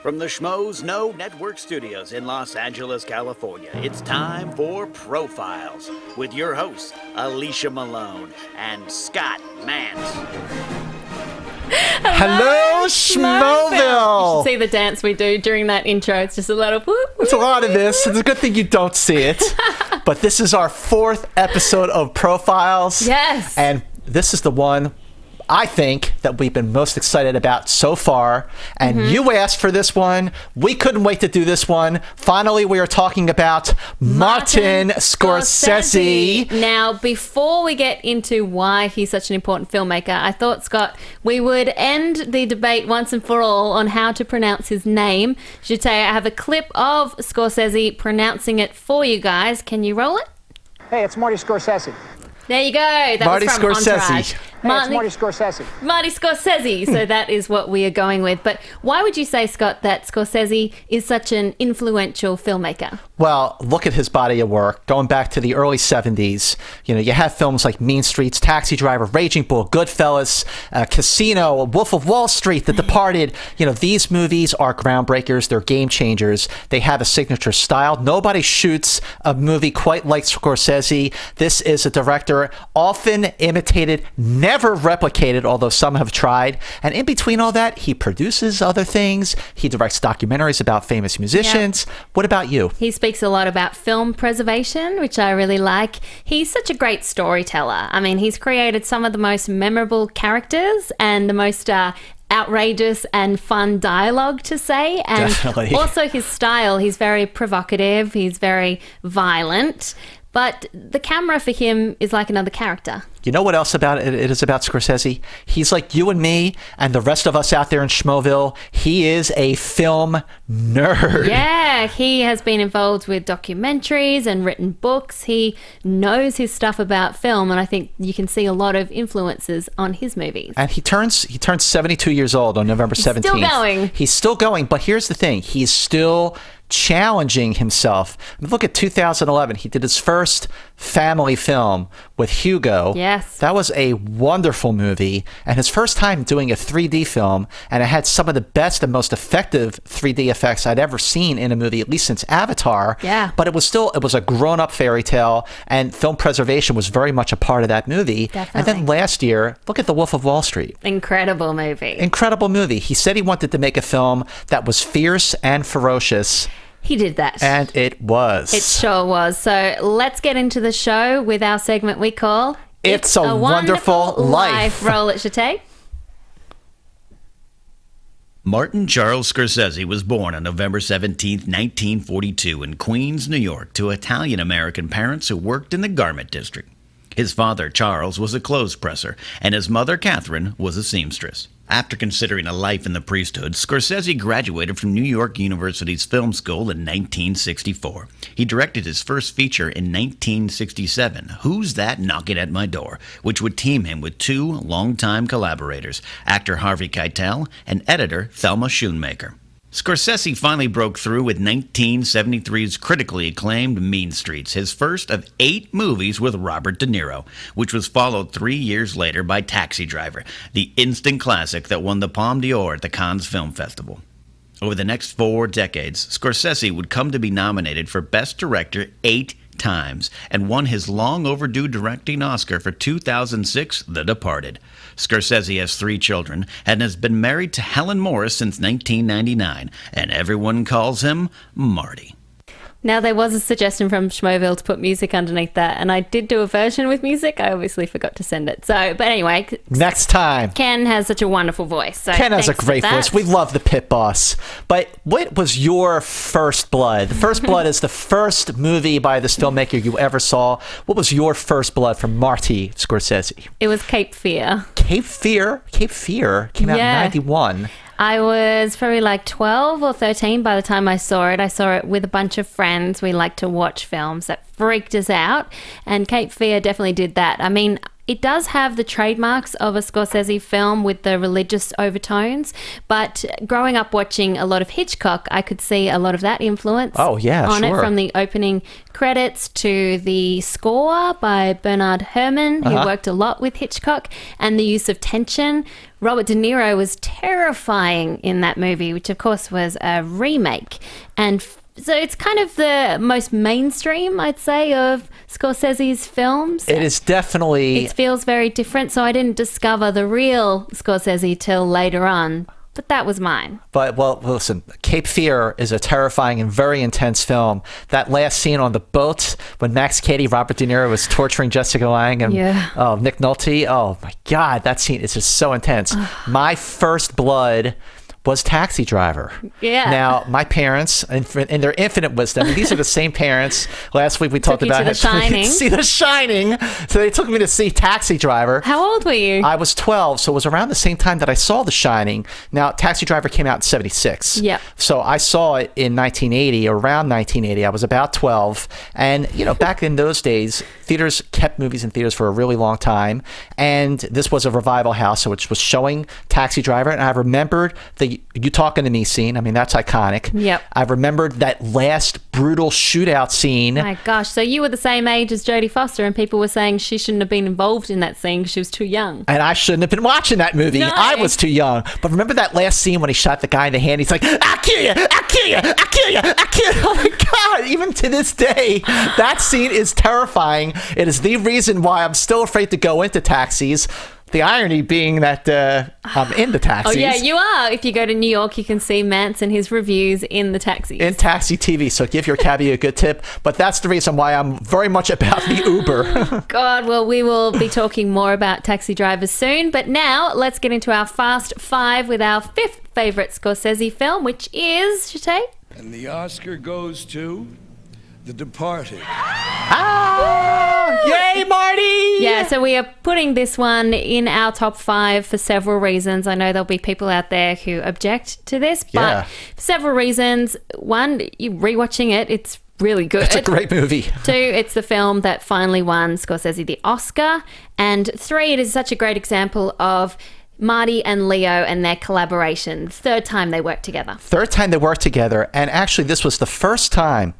From the Schmoes No Network Studios in Los Angeles, California, it's time for Profiles with your hosts, Alicia Malone and Scott Mantz. Hello, Schmoville! You should see the dance we do during that intro. It's just a lot of whoop, whoop. It's a lot of this. It's a good thing you don't see it. But this is our 4th episode of Profiles. Yes. And this is the one I think that we've been most excited about so far. And you asked for this one. We couldn't wait to do this one. Finally, we are talking about Martin Scorsese. Now, before we get into why he's such an important filmmaker, I thought, Scott, we would end the debate once and for all on how to pronounce his name. I should say I have a clip of Scorsese pronouncing it for you guys. Can you roll it? Hey, it's Marty Scorsese. There you go. That Marty was from Scorsese. Entourage. Hey, it's Marty Scorsese. Marty Scorsese. So that is what we are going with. But why would you say, Scott, that Scorsese is such an influential filmmaker? Well, look at his body of work. Going back to the early 70s, you have films like Mean Streets, Taxi Driver, Raging Bull, Goodfellas, Casino, Wolf of Wall Street, The Departed. These movies are groundbreakers. They're game changers. They have a signature style. Nobody shoots a movie quite like Scorsese. This is a director often imitated, never replicated, although some have tried. And in between all that, he produces other things. He directs documentaries about famous musicians. Yeah. What about you? He speaks a lot about film preservation, which I really like. He's such a great storyteller. I mean, he's created some of the most memorable characters and the most outrageous and fun dialogue to say. And Definitely. Also his style, he's very provocative, he's very violent. But the camera for him is like another character. You know what else about it is about Scorsese? He's like you and me and the rest of us out there in Schmoville. He is a film nerd. Yeah, he has been involved with documentaries and written books. He knows his stuff about film, and I think you can see a lot of influences on his movies. And he turns 72 years old on November 17th. Still going. He's still going, but here's the thing. He's still challenging himself. I mean, look at 2011. He did his first family film with Hugo. Yes. That was a wonderful movie, and his first time doing a 3D film, and it had some of the best and most effective 3D effects I'd ever seen in a movie, at least since Avatar. Yeah. But it was a grown-up fairy tale, and film preservation was very much a part of that movie. Definitely. And then last year, look at The Wolf of Wall Street. Incredible movie. Incredible movie. He said he wanted to make a film that was fierce and ferocious. He did that. And it was. It sure was. So let's get into the show with our segment we call It's a Wonderful Life. Roll it, Shatay. Martin Charles Scorsese was born on November 17, 1942 in Queens, New York, to Italian-American parents who worked in the garment district. His father, Charles, was a clothes presser, and his mother, Catherine, was a seamstress. After considering a life in the priesthood, Scorsese graduated from New York University's film school in 1964. He directed his first feature in 1967, Who's That Knocking at My Door?, which would team him with 2 longtime collaborators, actor Harvey Keitel and editor Thelma Schoonmaker. Scorsese finally broke through with 1973's critically acclaimed Mean Streets, his first of 8 movies with Robert De Niro, which was followed 3 years later by Taxi Driver, the instant classic that won the Palme d'Or at the Cannes Film Festival. Over the next 4 decades, Scorsese would come to be nominated for Best Director 8 times and won his long-overdue directing Oscar for 2006, The Departed. Scorsese has 3 children and has been married to Helen Morris since 1999, and everyone calls him Marty. Now, there was a suggestion from Schmoville to put music underneath that, and I did do a version with music. I obviously forgot to send it. So, but anyway. Next time. Ken has such a wonderful voice. So Ken has a great voice. We love the Pit Boss. But what was your First Blood? The First Blood is the first movie by this filmmaker you ever saw. What was your First Blood from Marty Scorsese? It was Cape Fear. Cape Fear? Cape Fear came out in 91. I was probably like 12 or 13 by the time I saw it. I saw it with a bunch of friends. We like to watch films that freaked us out, and Cape Fear definitely did that. I mean, it does have the trademarks of a Scorsese film with the religious overtones, but growing up watching a lot of Hitchcock, I could see a lot of that influence Oh, yeah, on sure. it, from the opening credits to the score by Bernard Herrmann, who worked a lot with Hitchcock, and the use of tension. Robert De Niro was terrifying in that movie, which of course was a remake. And so it's kind of the most mainstream, I'd say, of Scorsese's films. It is definitely... It feels very different, so I didn't discover the real Scorsese till later on. But that was mine. But, well, listen, Cape Fear is a terrifying and very intense film. That last scene on the boat when Max Cady, Robert De Niro, was torturing Jessica Lange and Nick Nolte. Oh, my God, that scene is just so intense. My first blood was Taxi Driver. Yeah. Now, my parents, in their infinite wisdom, and these are the same parents. Last week we talked about to The Shining. see The Shining. So they took me to see Taxi Driver. How old were you? I was 12, so it was around the same time that I saw The Shining. Now, Taxi Driver came out in 76. Yep. So I saw it in 1980, around 1980. I was about 12. And, you know, back in those days, theaters kept movies in theaters for a really long time. And this was a revival house, so it was showing Taxi Driver. And I remembered the You Talking to Me scene. I mean, that's iconic. Yep. I remembered that last brutal shootout scene. My gosh, so you were the same age as Jodie Foster, and people were saying she shouldn't have been involved in that scene because she was too young. And I shouldn't have been watching that movie. No. I was too young. But remember that last scene when he shot the guy in the hand? He's like, I'll kill you, I'll kill you, I'll kill you, I'll kill you. Oh my God, even to this day, that scene is terrifying. It is the reason why I'm still afraid to go into taxis. The irony being that I'm in the taxis. Oh, yeah, you are. If you go to New York, you can see Mantz and his reviews in the taxis. In Taxi TV, so give your cabbie a good tip. But that's the reason why I'm very much about the Uber. God, well, we will be talking more about Taxi Drivers soon. But now, let's get into our Fast Five with our fifth favourite Scorsese film, which is, Shatay? And the Oscar goes to The Departed. Yay, Marty! Yeah, so we are putting this one in our top five for several reasons. I know there'll be people out there who object to this, but Yeah. for several reasons. One, you rewatching it, it's really good. It's a great movie. Two, it's the film that finally won Scorsese the Oscar. And three, it is such a great example of Marty and Leo and their collaboration. Third time they worked together. Third time they worked together, and actually this was the first time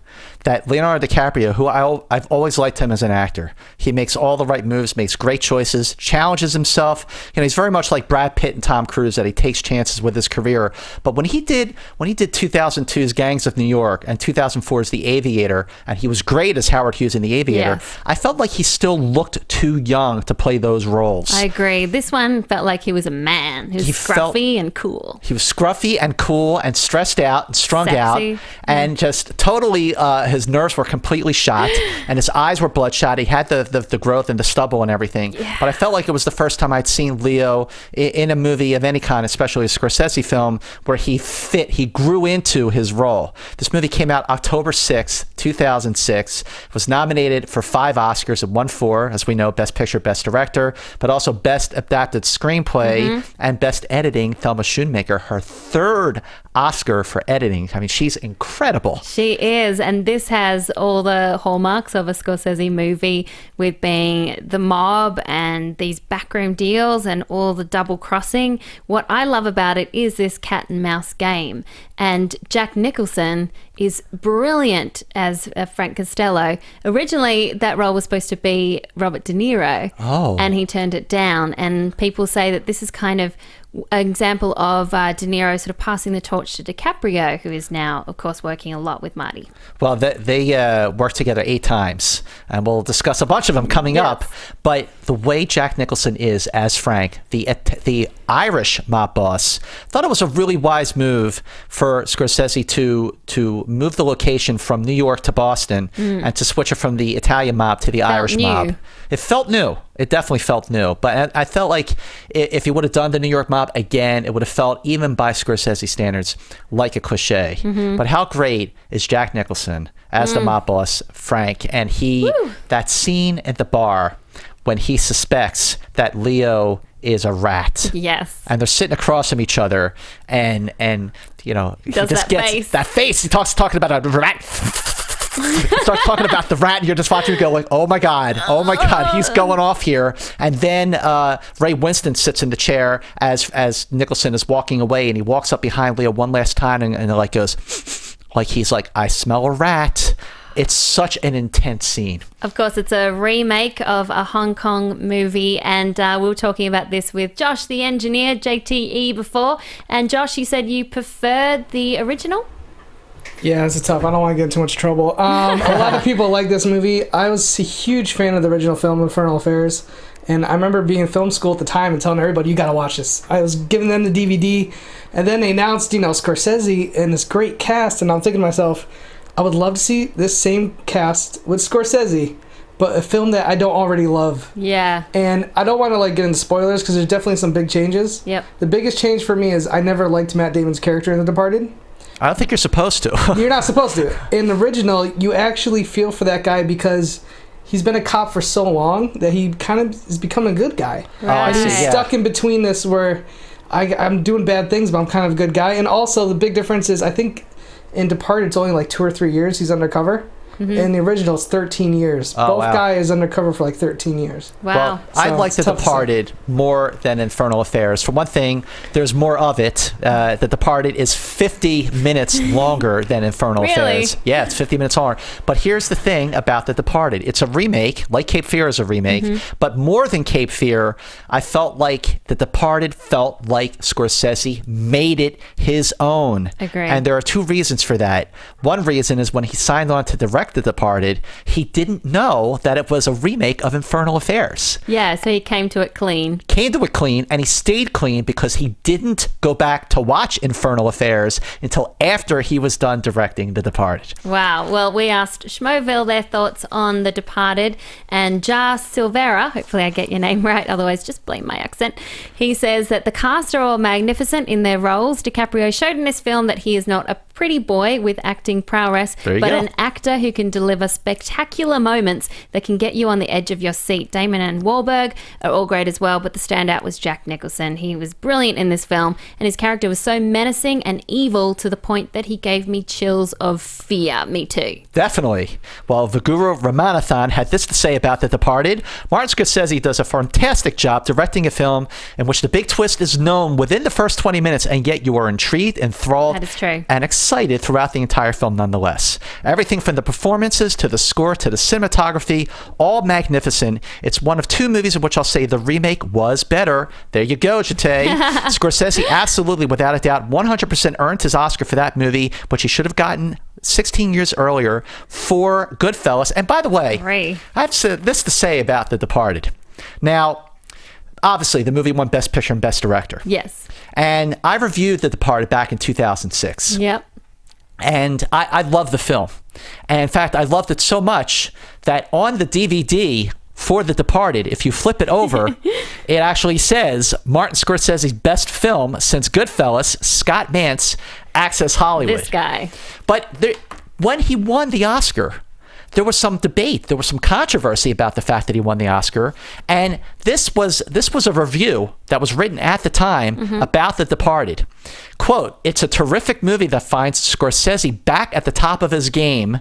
that Leonardo DiCaprio, who I've always liked him as an actor, he makes all the right moves, makes great choices, challenges himself. You know, he's very much like Brad Pitt and Tom Cruise, that he takes chances with his career. But when he did 2002's Gangs of New York and 2004's The Aviator, and he was great as Howard Hughes in The Aviator, Yes. I felt like he still looked too young to play those roles. I agree. This one felt like he was a man. He was scruffy and cool. He was scruffy and cool and stressed out and strung out, Sexy. and just totally his nerves were completely shot and his eyes were bloodshot. He had the growth and the stubble and everything. Yeah. But I felt like it was the first time I'd seen Leo in a movie of any kind, especially a Scorsese film, where he grew into his role. This movie came out October 6th, 2006, was nominated for 5 Oscars and won 4, as we know, Best Picture, Best Director, but also Best Adapted Screenplay and Best Editing. Thelma Schoonmaker, her 3rd Oscar for editing. I mean, she's incredible. She is, and this has all the hallmarks of a Scorsese movie, with being the mob and these backroom deals and all the double crossing. What I love about it is this cat and mouse game, and Jack Nicholson is brilliant as Frank Costello. Originally, that role was supposed to be Robert De Niro, and he turned it down, and people say that this is kind of an example of De Niro sort of passing the torch to DiCaprio, who is now, of course, working a lot with Marty. Well, they worked together 8 times, and we'll discuss a bunch of them coming up. But the way Jack Nicholson is as Frank, the Irish mob boss, thought it was a really wise move for Scorsese to move the location from New York to Boston and to switch it from the Italian mob to the Irish mob. It felt new. It definitely felt new. But I felt like if he would have done the New York mob again, it would have felt, even by Scorsese standards, like a cliche. But how great is Jack Nicholson as the mob boss, Frank? And that scene at the bar when he suspects that Leo is a rat. Yes. And they're sitting across from each other, and you know, he Does just that gets face. that face. He talking about a rat. starts talking about the rat, and you're just watching him go like, oh my god, he's going off here. And then Ray Winston sits in the chair as Nicholson is walking away, and he walks up behind Leo one last time and like goes, like he's like, I smell a rat. It's such an intense scene. Of course, it's a remake of a Hong Kong movie, and we were talking about this with Josh, the engineer, JTE, before. And Josh, you said you preferred the original? Yeah, it's tough. I don't want to get in too much trouble. A lot of people like this movie. I was a huge fan of the original film, Infernal Affairs. And I remember being in film school at the time and telling everybody, you got to watch this. I was giving them the DVD. And then they announced, Scorsese and this great cast. And I'm thinking to myself, I would love to see this same cast with Scorsese, but a film that I don't already love. Yeah. And I don't want to get into spoilers because there's definitely some big changes. Yep. The biggest change for me is I never liked Matt Damon's character in The Departed. I don't think you're supposed to. You're not supposed to. In the original, you actually feel for that guy because he's been a cop for so long that he kind of has become a good guy. Right. And he's stuck in between this where I'm doing bad things, but I'm kind of a good guy. And also, the big difference is I think in Departed, it's only 2 or 3 years he's undercover. Mm-hmm. In the original, it's 13 years. Both guys undercover for 13 years. Wow. Well, I like The Departed more than Infernal Affairs. For one thing, there's more of it. The Departed is 50 minutes longer than Infernal Affairs. Yeah, it's 50 minutes longer. But here's the thing about The Departed. It's a remake, like Cape Fear is a remake, but more than Cape Fear, I felt like The Departed felt like Scorsese made it his own. Agree. And there are 2 reasons for that. One reason is when he signed on to direct The Departed, he didn't know that it was a remake of Infernal Affairs. Yeah, so he came to it clean. And he stayed clean because he didn't go back to watch Infernal Affairs until after he was done directing The Departed. Wow. Well, we asked Schmoville their thoughts on The Departed, and Jar Silvera, hopefully I get your name right, otherwise just blame my accent, he says that the cast are all magnificent in their roles. DiCaprio showed in this film that he is not a pretty boy with acting prowess, but an actor who can deliver spectacular moments that can get you on the edge of your seat. Damon and Wahlberg are all great as well, but the standout was Jack Nicholson. He was brilliant in this film, and his character was so menacing and evil to the point that he gave me chills of fear. Me too. Definitely. Well, Viguru Ramanathan had this to say about The Departed. Martin Scorsese does a fantastic job directing a film in which the big twist is known within the first 20 minutes, and yet you are intrigued, enthralled, that is true, and excited throughout the entire film nonetheless. Everything from the performances to the score to the cinematography, all magnificent. It's one of 2 movies in which I'll say the remake was better. There you go, Jate. Scorsese absolutely, without a doubt, 100% earned his Oscar for that movie, which he should have gotten 16 years earlier for Goodfellas. And by the way, I have this to say about The Departed. Now, obviously, the movie won Best Picture and Best Director. Yes. And I reviewed The Departed back in 2006. Yep. And I love the film. And in fact, I loved it so much that on the DVD for The Departed, if you flip it over, it actually says Martin Scorsese's best film since Goodfellas, Scott Mantz, Access Hollywood. This guy. But when he won the Oscar, there was some debate. There was some controversy about the fact that he won the Oscar. And this was a review that was written at the time about The Departed. Quote, "It's a terrific movie that finds Scorsese back at the top of his game,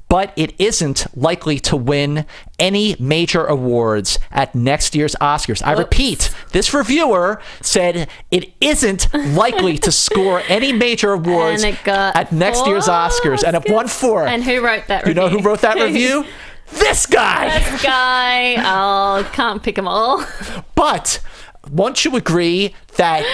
but it isn't likely to win any major awards at next year's Oscars." I repeat, this reviewer said it isn't likely to score any major awards at next year's Oscars, and it won 4. And who wrote that review? You know who wrote that review? This guy! This guy. Oh, can't pick them all. But won't you agree that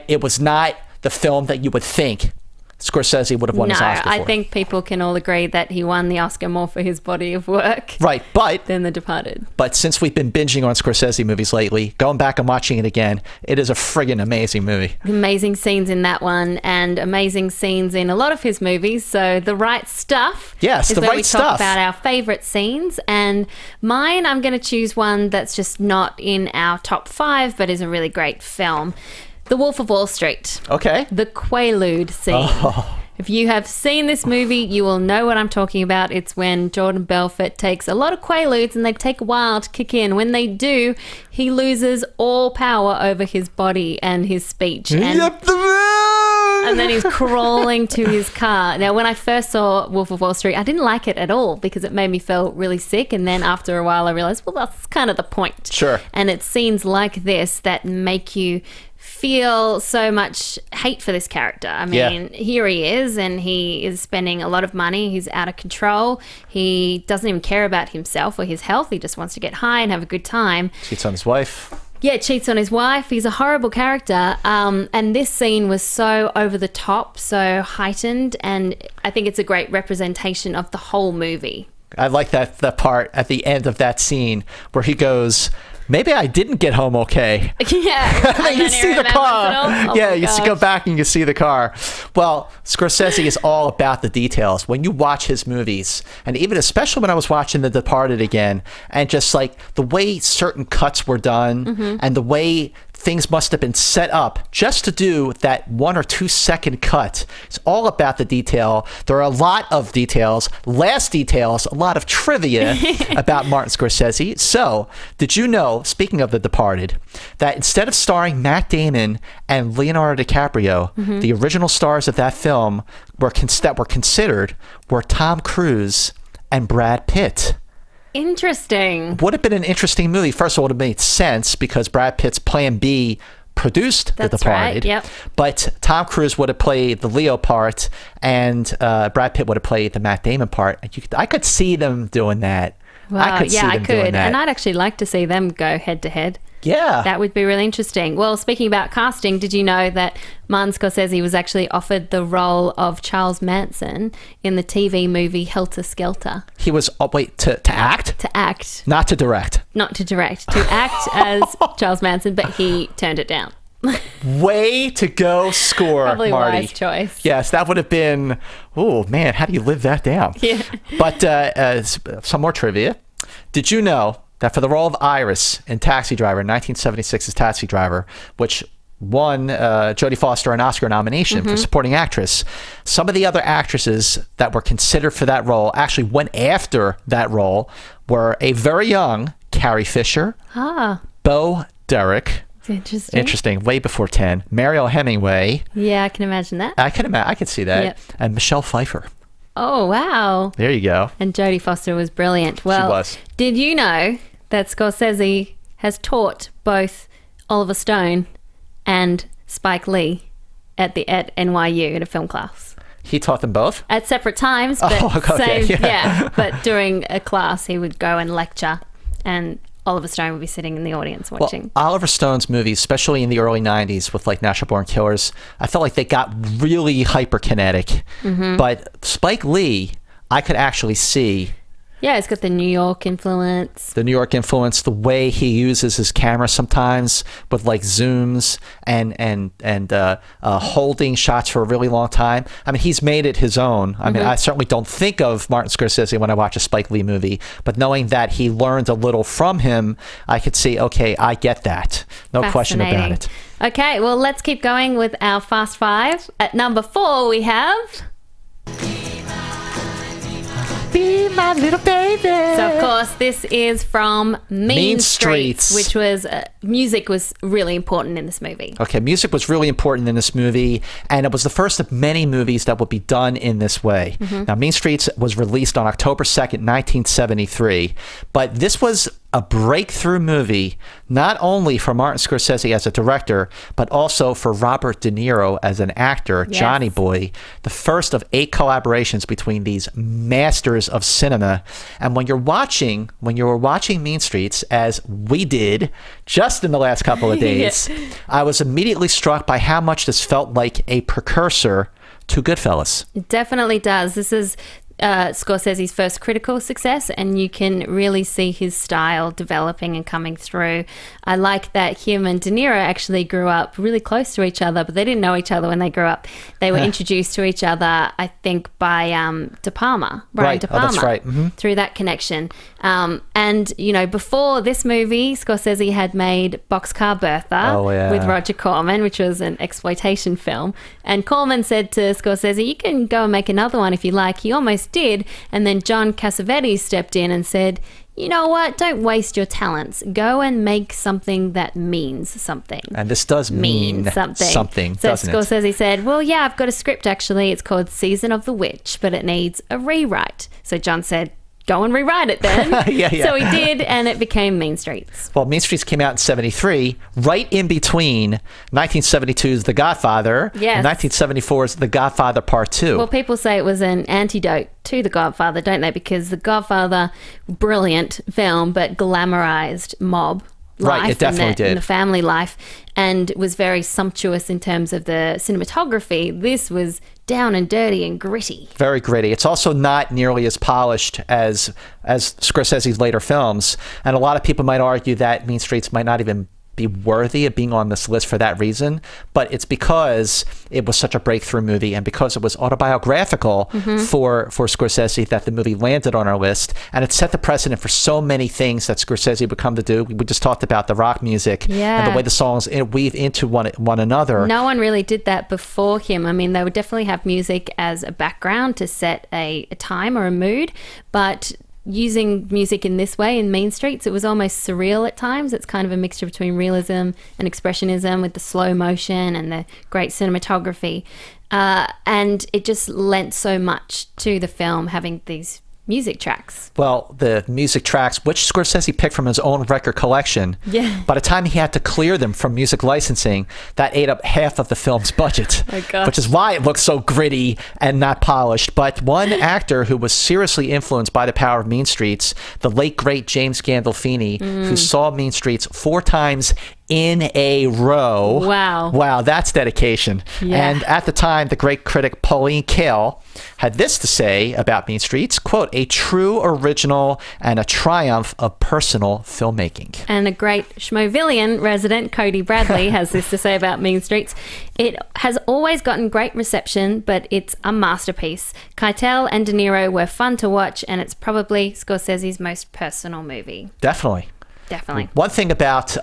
it was not the film that you would think Scorsese would have won his Oscar for? I think people can all agree that he won the Oscar more for his body of work, right? But than The Departed. But since we've been binging on Scorsese movies lately, going back and watching it again, it is a friggin' amazing movie. Amazing scenes in that one, and amazing scenes in a lot of his movies. So The Right Stuff. Yes, is The where Right we Stuff. talk about our favorite scenes, and mine, I'm going to choose one that's just not in our top 5, but is a really great film. The Wolf of Wall Street. Okay. The Quaalude scene. Oh. If you have seen this movie, you will know what I'm talking about. It's when Jordan Belfort takes a lot of Quaaludes and they take a while to kick in. When they do, he loses all power over his body and his speech. And And then he's crawling to his car. Now, when I first saw Wolf of Wall Street, I didn't like it at all because it made me feel really sick. And then after a while, I realized, well, that's kind of the point. Sure. And it's scenes like this that make you feel so much hate for this character. I mean, here he is, and he is spending a lot of money. He's out of control. He doesn't even care about himself or his health. He just wants to get high and have a good time. Cheats on his wife. Yeah, cheats on his wife. He's a horrible character. And this scene was so over the top, so heightened, and I think it's a great representation of the whole movie. I like that part at the end of that scene where he goes, maybe I didn't get home okay. Yeah. And then you see the car. Oh Yeah, you go back and you see the car. Well, Scorsese is all about the details. When you watch his movies, and even especially when I was watching The Departed again, and just like the way certain cuts were done and the way things must have been set up just to do that 1 or 2 second cut. It's all about the detail. There are a lot of details, last details, a lot of trivia about Martin Scorsese. So, did you know, speaking of The Departed, that instead of starring Matt Damon and Leonardo DiCaprio, the original stars of that film that were considered were Tom Cruise and Brad Pitt. Interesting. Would have been an interesting movie. First of all, it would have made sense because Brad Pitt's Plan B produced The Departed. Right, yep. But Tom Cruise would have played the Leo part, and Brad Pitt would have played the Matt Damon part. I could see them doing that. Wow. I could. That. And I'd actually like to see them go head to head. Yeah. That would be really interesting. Well, speaking about casting, did you know that Martin Scorsese was actually offered the role of Charles Manson in the TV movie Helter Skelter? He was, to act? To act. Not to direct. Not to direct. To act as Charles Manson, but he turned it down. Way to go, score, Probably Marty. wise choice. Yes, that would have been, oh man, how do you live that down? Yeah. But some more trivia. Did you know that for the role of Iris in Taxi Driver, 1976's Taxi Driver, which won Jodie Foster an Oscar nomination for supporting actress, some of the other actresses that were considered for that role actually went after that role were a very young Carrie Fisher, Bo Derek. Interesting. Way before 10. Mariel Hemingway. Yeah, I can imagine that. I can see that. Yep. And Michelle Pfeiffer. Oh, wow. There you go. And Jodie Foster was brilliant. Well, she was. Did you know that Scorsese has taught both Oliver Stone and Spike Lee at NYU in a film class? He taught them both? At separate times, but okay, but during a class he would go and lecture, and Oliver Stone would be sitting in the audience watching. Well, Oliver Stone's movies, especially in the early 90s with like Natural Born Killers, I felt like they got really hyperkinetic. But Spike Lee, I could actually see. Yeah, it's got the New York influence. The New York influence, the way he uses his camera sometimes with like zooms and holding shots for a really long time. I mean, he's made it his own. I mean, I certainly don't think of Martin Scorsese when I watch a Spike Lee movie, but knowing that he learned a little from him, I could see, okay, I get that. No question about it. Okay, well, let's keep going with our Fast Five. At number 4, we have... Be my little baby. So, of course, this is from Mean Streets, which was music was really important in this movie. Okay, music was really important in this movie, and it was the first of many movies that would be done in this way. Now, Mean Streets was released on October 2nd, 1973, but this was a breakthrough movie, not only for Martin Scorsese as a director, but also for Robert De Niro as an actor, Johnny Boy, the first of 8 collaborations between these masters of cinema. And when you were watching Mean Streets, as we did just in the last couple of days, I was immediately struck by how much this felt like a precursor to Goodfellas. It definitely does. This is Scorsese's first critical success, and you can really see his style developing and coming through. I like that him and De Niro actually grew up really close to each other, but they didn't know each other when they grew up. They were introduced to each other, I think, by De Palma, Brian De Palma, that's right. through that connection. And, you know, before this movie, Scorsese had made Boxcar Bertha with Roger Corman, which was an exploitation film. And Corman said to Scorsese, you can go and make another one if you like. He almost did. And then John Cassavetes stepped in and said, you know what? Don't waste your talents. Go and make something that means something. And this does mean something, so doesn't it? Scorsese said, well, yeah, I've got a script actually. It's called Season of the Witch, but it needs a rewrite. So John said, go and rewrite it then. Yeah. So he did, and it became Mean Streets. Well, Mean Streets came out in 73, right in between 1972's The Godfather and 1974's The Godfather Part 2. Well, people say it was an antidote to The Godfather, don't they? Because The Godfather, brilliant film, but glamorized mob life. Right, it definitely did. And the family life, and was very sumptuous in terms of the cinematography. This was down and dirty and gritty. Very gritty. It's also not nearly as polished as Scorsese's later films, and a lot of people might argue that Mean Streets might not even be worthy of being on this list for that reason, but it's because it was such a breakthrough movie and because it was autobiographical for Scorsese that the movie landed on our list, and it set the precedent for so many things that Scorsese would come to do. We just talked about the rock music and the way the songs weave into one another. No one really did that before him. I mean, they would definitely have music as a background to set a time or a mood, but using music in this way in Mean Streets, it was almost surreal at times. It's kind of a mixture between realism and expressionism with the slow motion and the great cinematography. And it just lent so much to the film having these music tracks. Well, the music tracks, which Scorsese picked from his own record collection, by the time he had to clear them from music licensing, that ate up half of the film's budget, which is why it looks so gritty and not polished. But one actor who was seriously influenced by the power of Mean Streets, the late, great James Gandolfini, who saw Mean Streets 4 times in a row. Wow, that's dedication. And at the time, the great critic Pauline Kael had this to say about Mean Streets, quote, a true original and a triumph of personal filmmaking. And a great Schmovillian resident, Cody Bradley, has this to say about Mean Streets. It has always gotten great reception, but it's a masterpiece. Keitel and De Niro were fun to watch, and it's probably Scorsese's most personal movie. Definitely. One thing about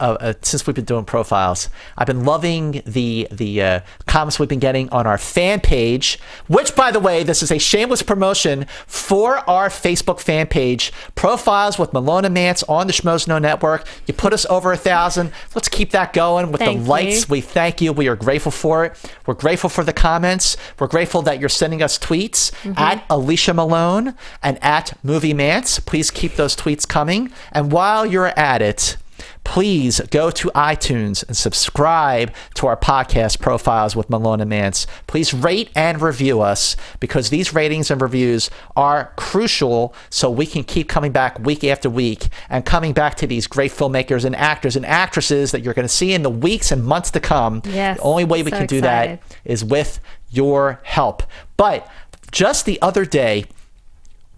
since we've been doing profiles, I've been loving the comments we've been getting on our fan page, which, by the way, this is a shameless promotion for our Facebook fan page, Profiles with Malone and Mantz on the Schmoes Know Network. You put us over 1,000. Let's keep that going with the likes. We thank you. We are grateful for it. We're grateful for the comments. We're grateful that you're sending us tweets at Alicia Malone and at Movie Mantz. Please keep those tweets coming. And while you're at it, please go to iTunes and subscribe to our podcast, Profiles with Malone and Mantz. Please rate and review us, because these ratings and reviews are crucial so we can keep coming back week after week and coming back to these great filmmakers and actors and actresses that you're going to see in the weeks and months to come. Yes, the only way we can do that is with your help. But just the other day,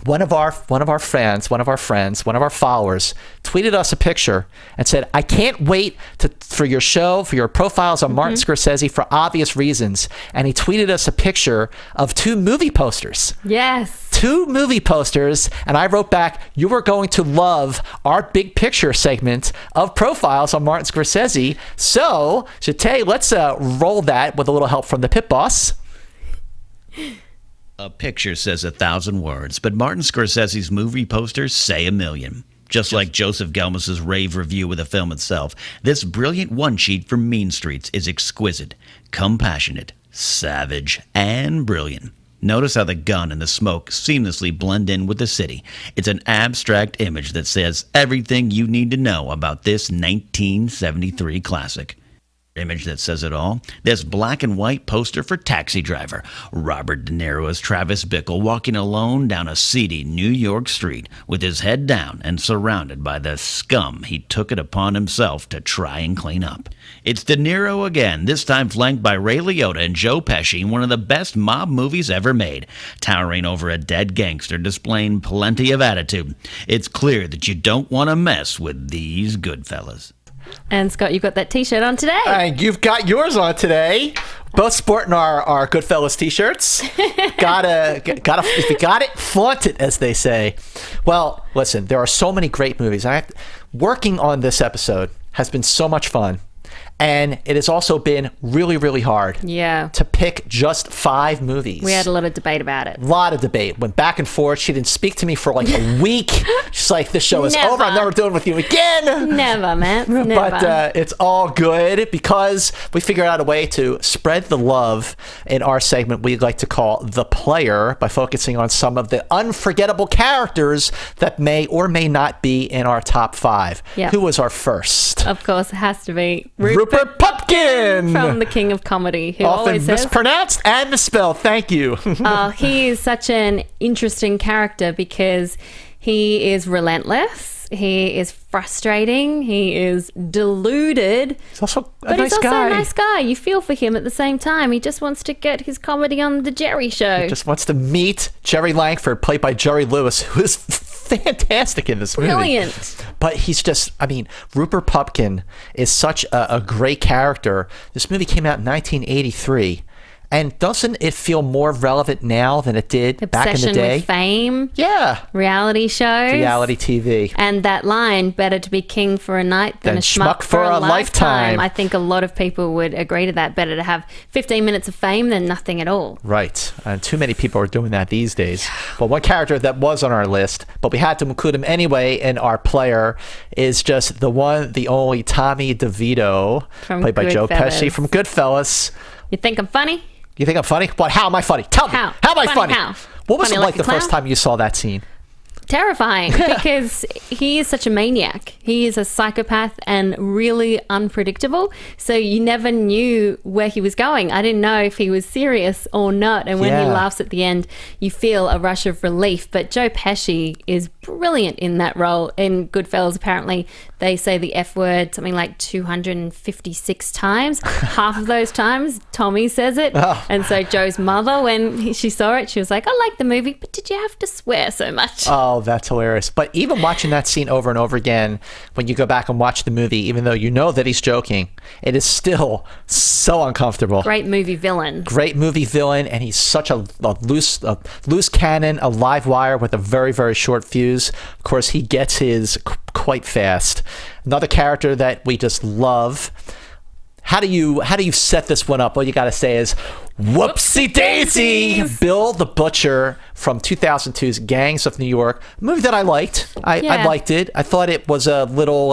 one of our followers tweeted us a picture and said, I can't wait for your show, for your profiles on Martin Scorsese for obvious reasons. And he tweeted us a picture of 2 movie posters. Yes. 2 movie posters. And I wrote back, you are going to love our big picture segment of profiles on Martin Scorsese. So, Jate, let's roll that with a little help from the pit boss. A picture says 1,000 words, but Martin Scorsese's movie posters say 1,000,000. Just like Joseph Gelmus's rave review of the film itself, this brilliant one-sheet for Mean Streets is exquisite, compassionate, savage, and brilliant. Notice how the gun and the smoke seamlessly blend in with the city. It's an abstract image that says everything you need to know about this 1973 classic. Image that says it all. This black and white poster for Taxi Driver. Robert De Niro as Travis Bickle walking alone down a seedy New York street with his head down and surrounded by the scum he took it upon himself to try and clean up. It's De Niro again, this time flanked by Ray Liotta and Joe Pesci in one of the best mob movies ever made, towering over a dead gangster displaying plenty of attitude. It's clear that you don't want to mess with these Goodfellas. And Scott, you've got that t-shirt on today. And you've got yours on today. Both sporting our Goodfellas t-shirts. Gotta, if you got it, flaunt it, as they say. Well, listen, there are so many great movies. Working on this episode has been so much fun. And it has also been really, really hard Yeah. to pick just 5 movies. We had a lot of debate about it. A lot of debate. Went back and forth. She didn't speak to me for like a week. She's like, this show is Never. over. I'm never doing it with you again. Never, man. Never. But it's all good because we figured out a way to spread the love in our segment we like to call The Player by focusing on some of the unforgettable characters that may or may not be in our top 5. Yep. Who was our first? Of course, it has to be Rupert Pupkin! from The King of Comedy, who Often always says, mispronounced and misspelled. Thank you. he is such an interesting character because he is relentless. He is frustrating. He is deluded. He's also a But nice he's also guy. a nice guy. You feel for him at the same time. He just wants to get his comedy on the Jerry Show. Just wants to meet Jerry Langford, played by Jerry Lewis, who is fantastic in this movie. Brilliant. But he's just, I mean, Rupert Pupkin is such a great character. This movie came out in 1983. And doesn't it feel more relevant now than it did back in the Obsession day? with fame, Yeah. reality shows. Reality TV. And that line, better to be king for a night than Than a schmuck for a lifetime. I think a lot of people would agree to that. Better to have 15 minutes of fame than nothing at all. Right. And too many people are doing that these days. But one character that was on our list, but we had to include him anyway in our player, is just the one, the only Tommy DeVito, From played by Joe Goodfellas. Pesci from Goodfellas. You think I'm funny? You think I'm funny? What? How am I funny? Tell me. How? How am I Funny funny? how? What was Funny it like like a the first clown? time you saw that scene? Terrifying because he is such a maniac. He is a psychopath and really unpredictable. So you never knew where he was going. I didn't know if he was serious or not. And when he Yeah. laughs at the end, you feel a rush of relief. But Joe Pesci is brilliant in that role. In Goodfellas, apparently, they say the F word something like 256 times. Half of those times, Tommy says it. Oh. And so Joe's mother, when she saw it, she was like, I like the movie, but did you have to swear so much? Oh, that's hilarious. But even watching that scene over and over again, when you go back and watch the movie, even though you know that he's joking, it is still so uncomfortable. Great movie villain. Great movie villain, and he's such a loose cannon, a live wire with a very, very short fuse. Of course, he gets his quite fast. Another character that we just love. How do you set this one up? All you got to say is whoopsie daisy. Bill the Butcher from 2002's Gangs of New York, a movie that I liked. I Yeah. liked it. I thought it was a little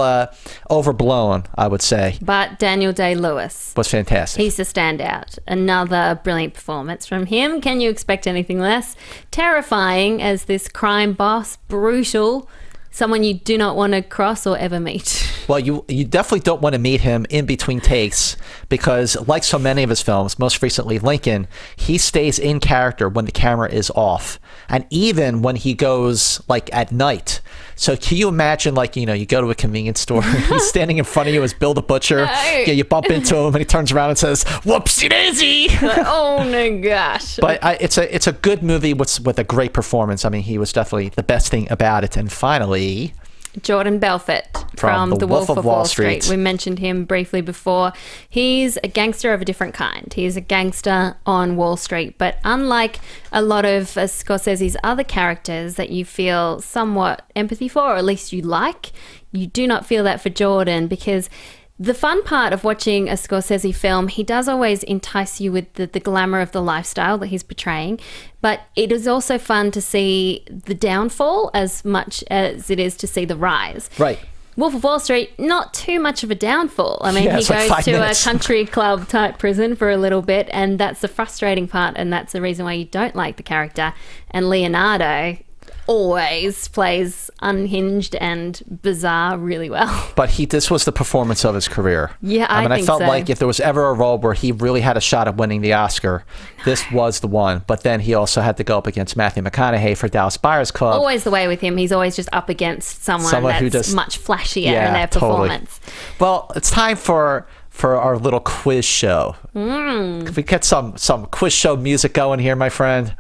overblown, I would say. But Daniel Day-Lewis, Was fantastic. he's the standout. Another brilliant performance from him. Can you expect anything less? Terrifying as this crime boss, brutal, someone you do not want to cross or ever meet. Well, you definitely don't want to meet him in between takes because, like so many of his films, most recently Lincoln, he stays in character when the camera is off, and even when he goes like at night. So can you imagine, like, you go to a convenience store, he's standing in front of you as Bill the Butcher. No. Yeah, you bump into him and he turns around and says, "Whoopsie daisy." Oh my gosh. But it's a good movie with a great performance. I mean, he was definitely the best thing about it. And finally, Jordan Belfort from The Wolf of Wall Street. We mentioned him briefly before. He's a gangster of a different kind. He's a gangster on Wall Street. But unlike a lot of Scorsese's other characters that you feel somewhat empathy for, or at least you like, you do not feel that for Jordan, because the fun part of watching a Scorsese film, he does always entice you with the glamour of the lifestyle that he's portraying, but it is also fun to see the downfall as much as it is to see the rise. right. Wolf of Wall Street, not too much of a downfall. I mean, Yeah, he it's like goes 5 to minutes. a country club type prison for a little bit, and that's the frustrating part, and that's the reason why you don't like the character. And Leonardo always plays unhinged and bizarre really well. But this was the performance of his career. Yeah, I I think felt so. like if there was ever a role where he really had a shot at winning the Oscar, this was the one. But then he also had to go up against Matthew McConaughey for Dallas Buyers Club. Always the way with him. He's always just up against someone Someone who that's just- much flashier in their totally. performance. Well, it's time for our little quiz show. Can we get some quiz show music going here, my friend?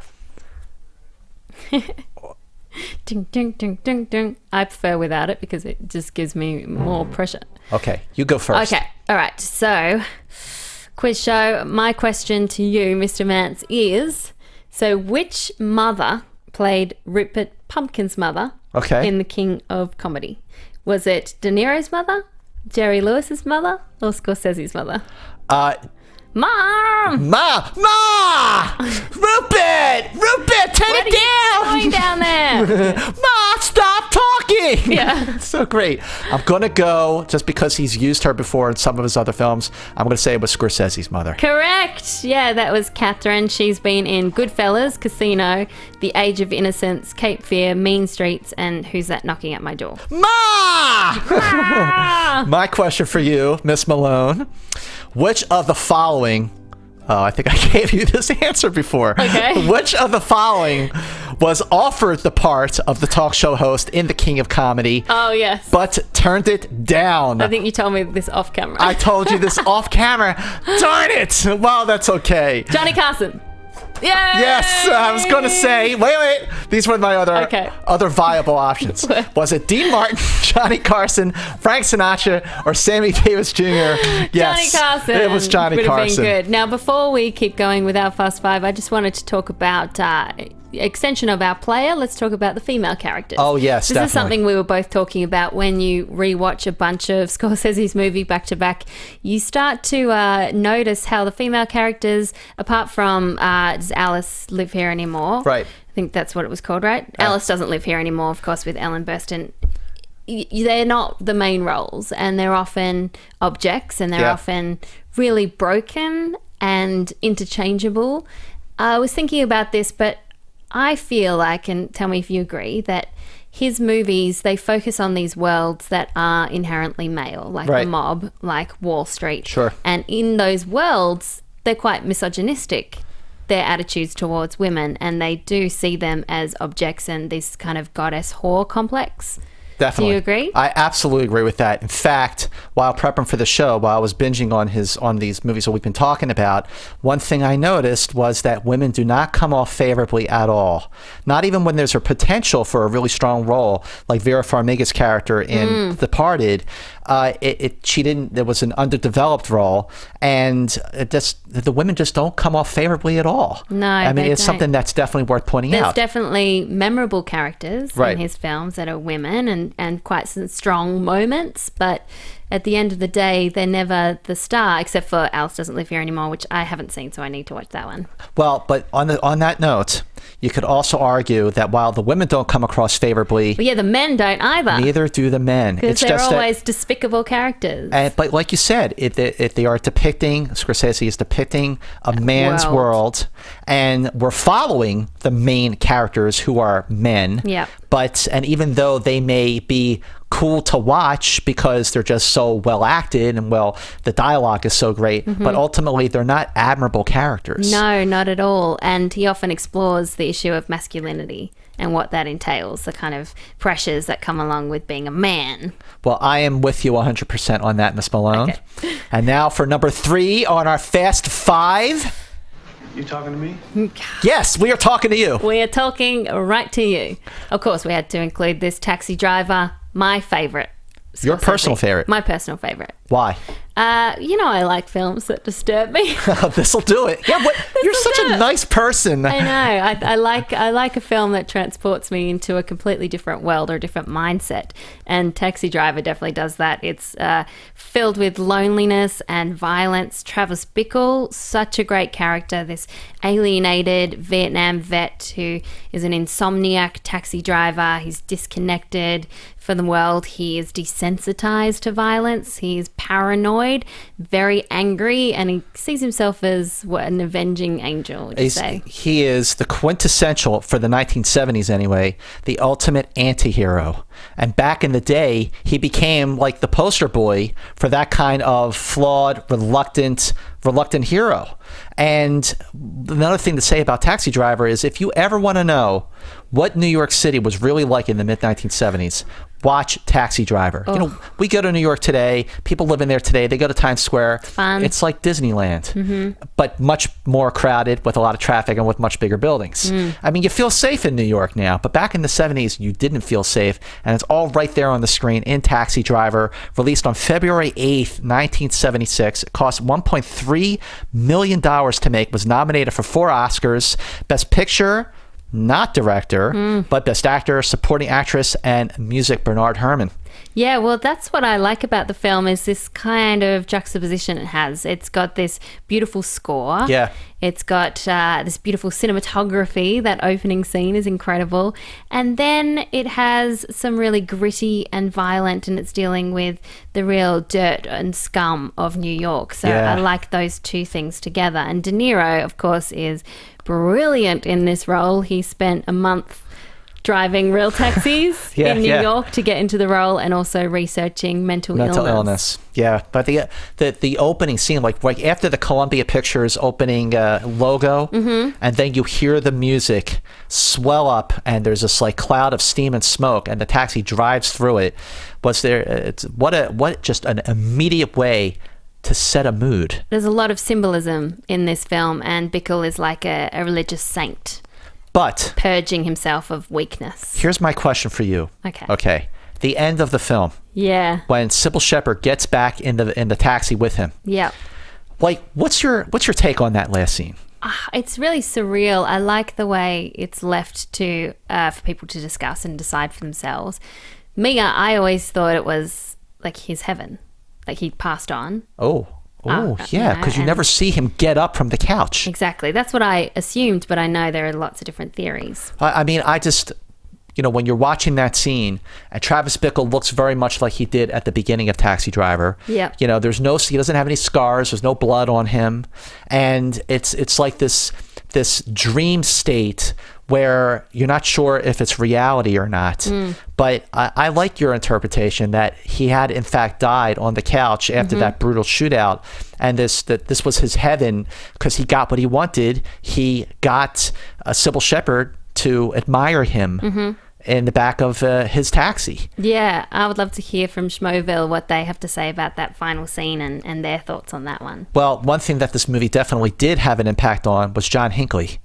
Ding, ding, ding, ding, ding. I prefer without it because it just gives me more pressure. Okay, you go first. Okay, all right. So, quiz show. My question to you, Mr. Mantz, is: so which mother played Rupert Pumpkin's mother Okay. in The King of Comedy? Was it De Niro's mother, Jerry Lewis's mother or Scorsese's mother? Mom! Rupert, turn What it are you doing down there? Ma, stop talking! Yeah. So great. I'm going to go, just because he's used her before in some of his other films, I'm going to say it was Scorsese's mother. Correct. Yeah, that was Catherine. She's been in Goodfellas, Casino, The Age of Innocence, Cape Fear, Mean Streets, and Who's That Knocking at My Door? Ma! My question for you, Miss Malone. Which of the following... Oh, I think I gave you this answer before. Okay. Which of the following was offered the part of the talk show host in The King of Comedy, Oh, yes. but turned it down? I think you told me this off camera. I told you this off camera. Darn it! Well, that's okay. Johnny Carson. Yay! Yes, I was going to say. Wait. These were my other viable options. Was it Dean Martin, Johnny Carson, Frank Sinatra, or Sammy Davis Jr.? Yes, Johnny Carson. It was Johnny Would have Carson. been good. Now, before we keep going with our Fast Five, I just wanted to talk about extension of our player. Let's talk about the female characters. Oh, yes, This definitely. is something we were both talking about when you rewatch a bunch of Scorsese's movie back to back. You start to notice how the female characters, apart from Does Alice Live Here Anymore? Right. I think that's what it was called, right? Alice Doesn't Live Here Anymore, of course, with Ellen Burstyn. They're not the main roles, and they're often objects, and they're often really broken and interchangeable. I was thinking about this, but I feel like, and tell me if you agree, that his movies, they focus on these worlds that are inherently male, like Right. The Mob, like Wall Street. Sure. And in those worlds, they're quite misogynistic, their attitudes towards women, and they do see them as objects and this kind of goddess whore complex. Definitely. Do you agree? I absolutely agree with that. In fact, while prepping for the show, while I was binging on these movies that we've been talking about, one thing I noticed was that women do not come off favorably at all. Not even when there's a potential for a really strong role, like Vera Farmiga's character in Departed. There was an underdeveloped role, and the women just don't come off favorably at all. No, I mean, they it's don't. something that's definitely worth pointing There's out. definitely memorable characters Right. in his films that are women and quite some strong moments, but at the end of the day, they're never the star, except for Alice Doesn't Live Here Anymore, which I haven't seen, so I need to watch that one. Well, but on that note, you could also argue that while the women don't come across favorably, But yeah, the men don't either. neither do the men. Because they're always despicable characters. But like you said, if they are Scorsese is depicting a man's world, and we're following the main characters who are men. Yep. And even though they may be cool to watch because they're just so well acted and the dialogue is so great, but ultimately they're not admirable characters. No, not at all. And he often explores the issue of masculinity and what that entails, the kind of pressures that come along with being a man. Well, I am with you 100% on that, Miss Malone. Okay. And now for number 3 on our Fast Five. You talking to me? Yes, we are talking to you. We are talking right to you. Of course, we had to include this Taxi Driver, my favorite. Your personal favorite. My personal favorite. Why? I like films that disturb me. This'll do it. Yeah, you're such a nice person. I know. I like a film that transports me into a completely different world or a different mindset. And Taxi Driver definitely does that. It's filled with loneliness and violence. Travis Bickle, such a great character. This alienated Vietnam vet who is an insomniac taxi driver. He's disconnected from the world. He is desensitized to violence. He is paranoid, very angry, and he sees himself as an avenging angel, would you say? He is the quintessential, for the 1970s anyway, the ultimate anti-hero. And back in the day, he became like the poster boy for that kind of flawed, reluctant hero. And another thing to say about Taxi Driver is if you ever want to know what New York City was really like in the mid-1970s, watch Taxi Driver. Oh. We go to New York today. People live in there today. They go to Times Square. Fun. It's like Disneyland, but much more crowded with a lot of traffic and with much bigger buildings. I mean, you feel safe in New York now, but back in the 70s, you didn't feel safe. And it's all right there on the screen in Taxi Driver, released on February 8th, 1976. It cost $1.3 million to make, was nominated for 4 Oscars, Best Picture, not director, but Best Actor, Supporting Actress, and Music, Bernard Herrmann. Yeah, well, that's what I like about the film is this kind of juxtaposition it has. It's got this beautiful score. Yeah. It's got this beautiful cinematography. That opening scene is incredible. And then it has some really gritty and violent, and it's dealing with the real dirt and scum of New York. So Yeah. I like those two things together. And De Niro, of course, is brilliant in this role. He spent a month driving real taxis Yeah, in New yeah. York to get into the role, and also researching mental illness. Yeah, but the opening scene, like after the Columbia Pictures opening logo, and then you hear the music swell up, and there's this like cloud of steam and smoke, and the taxi drives through it. It's what just an immediate way to set a mood. There's a lot of symbolism in this film, and Bickle is like a religious saint, But purging himself of weakness. here's my question for you. Okay. The end of the film, Yeah. when Sybil Shepherd gets back in the taxi with him. Yeah. Like, what's your take on that last scene? It's really surreal. I like the way it's left to for people to discuss and decide for themselves. I always thought it was like his heaven, like he passed on. Yeah, because you never see him get up from the couch. Exactly. That's what I assumed, but I know there are lots of different theories. I mean, I just, when you're watching that scene, and Travis Bickle looks very much like he did at the beginning of Taxi Driver. Yeah. He doesn't have any scars. There's no blood on him, and it's like this dream state where you're not sure if it's reality or not. But I like your interpretation that he had in fact died on the couch after that brutal shootout, and that this was his heaven because he got what he wanted. He got Sybil Shepherd to admire him in the back of his taxi. Yeah, I would love to hear from Schmoville what they have to say about that final scene and their thoughts on that one. Well, one thing that this movie definitely did have an impact on was John Hinckley.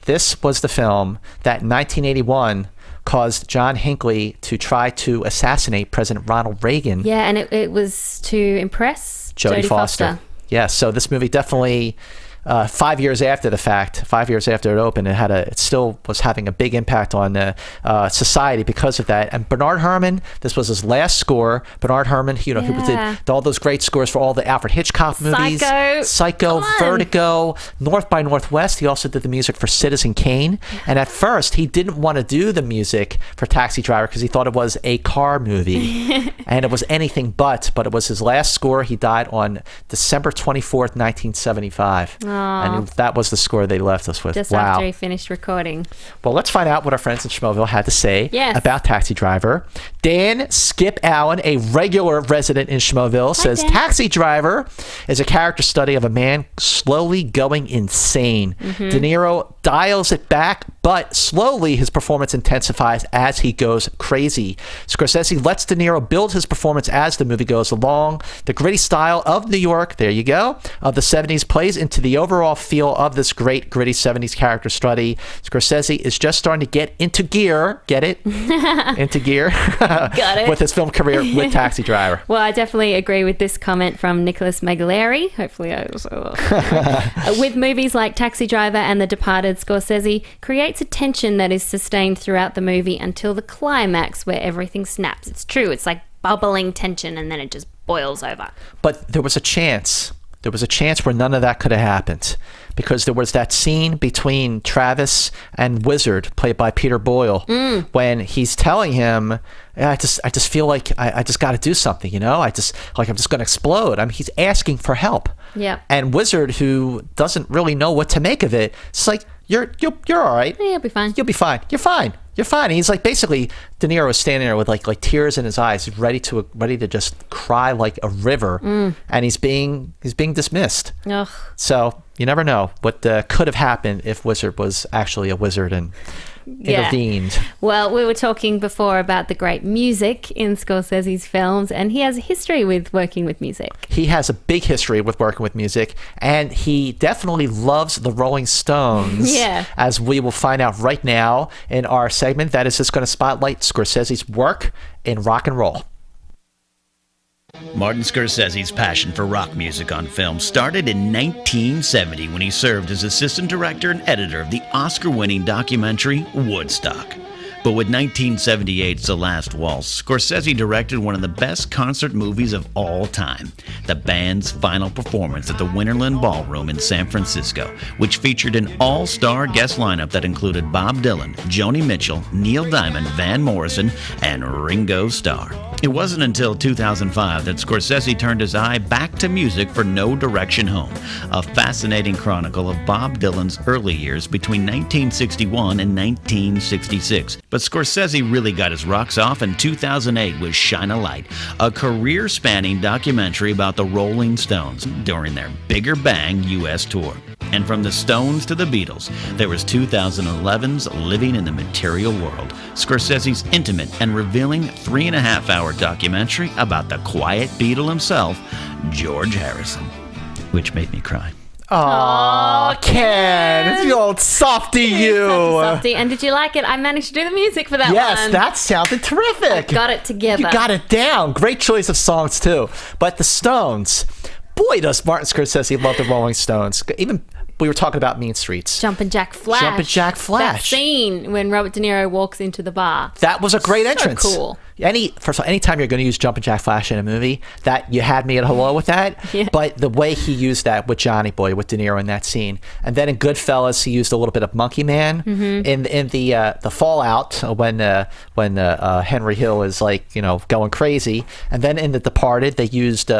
This was the film that in 1981 caused John Hinckley to try to assassinate President Ronald Reagan. Yeah, and it was to impress Jodie Foster. Yeah, so this movie definitely, 5 years after the fact, 5 years after it opened, it still was having a big impact on society because of that. And Bernard Herrmann, this was his last score. Bernard Herrmann, he did all those great scores for all the Alfred Hitchcock movies. Psycho, Vertigo, North by Northwest. He also did the music for Citizen Kane. And at first, he didn't want to do the music for Taxi Driver because he thought it was a car movie. And it was anything but it was his last score. He died on December 24th, 1975. And that was the score they left us with. Just after he finished recording. Well, let's find out what our friends in Schmoville had to say about Taxi Driver. Dan Skip Allen, a regular resident in Schmoville, says Taxi Driver is a character study of a man slowly going insane. De Niro dials it back, but slowly his performance intensifies as he goes crazy. Scorsese lets De Niro build his performance as the movie goes along. The gritty style of New York, there you go, of the 70s plays into the overall feel of this great gritty 70s character study. Scorsese is just starting to get into gear. Get it? Into gear. Got it. With his film career with Taxi Driver. Well, I definitely agree with this comment from Nicholas Magalari. Hopefully I also with movies like Taxi Driver and The Departed, Scorsese creates a tension that is sustained throughout the movie until the climax where everything snaps. It's true. It's like bubbling tension and then it just boils over. But there was a chance. There was a chance where none of that could have happened because there was that scene between Travis and Wizard, played by Peter Boyle, when he's telling him, I just feel like I just got to do something, I'm just going to explode. I mean, he's asking for help. Yeah. And Wizard, who doesn't really know what to make of it, it's like, you're all right. Yeah, you'll be fine. You'll be fine. You're fine. You're fine. And he's like, basically, De Niro is standing there with like tears in his eyes, he's ready to just cry like a river, and he's being dismissed. Ugh. So you never know what could have happened if Wizard was actually a wizard and intervened. Well, we were talking before about the great music in Scorsese's films, and he has a history with working with music. He has a big history with working with music, and he definitely loves the Rolling Stones, as we will find out right now in our segment that is just going to spotlight Scorsese's work in rock and roll. Martin Scorsese's passion for rock music on film started in 1970 when he served as assistant director and editor of the Oscar-winning documentary Woodstock. But with 1978's The Last Waltz, Scorsese directed one of the best concert movies of all time, the band's final performance at the Winterland Ballroom in San Francisco, which featured an all-star guest lineup that included Bob Dylan, Joni Mitchell, Neil Diamond, Van Morrison, and Ringo Starr. It wasn't until 2005 that Scorsese turned his eye back to music for No Direction Home, a fascinating chronicle of Bob Dylan's early years between 1961 and 1966. But Scorsese really got his rocks off in 2008 with Shine a Light, a career-spanning documentary about the Rolling Stones during their Bigger Bang U.S. tour. And from the Stones to the Beatles, there was 2011's Living in the Material World, Scorsese's intimate and revealing 3.5-hour documentary about the quiet Beatle himself, George Harrison, which made me cry. Oh, Ken, you old softy, you. Softy. And did you like it? I managed to do the music for that one. Yes, that sounded terrific. I got it together. You got it down. Great choice of songs, too. But the Stones, boy, does Martin Scorsese love the Rolling Stones. Even we were talking about Mean Streets. Jumpin' Jack Flash. Jumpin' Jack Flash. That scene when Robert De Niro walks into the bar. That was a great entrance. Cool. First of all, anytime you're going to use Jumpin' Jack Flash in a movie, that you had me at hello with that. Yeah. But the way he used that with Johnny Boy, with De Niro in that scene, and then in Goodfellas, he used a little bit of Monkey Man in the Fallout when Henry Hill is going crazy, and then in The Departed, they used.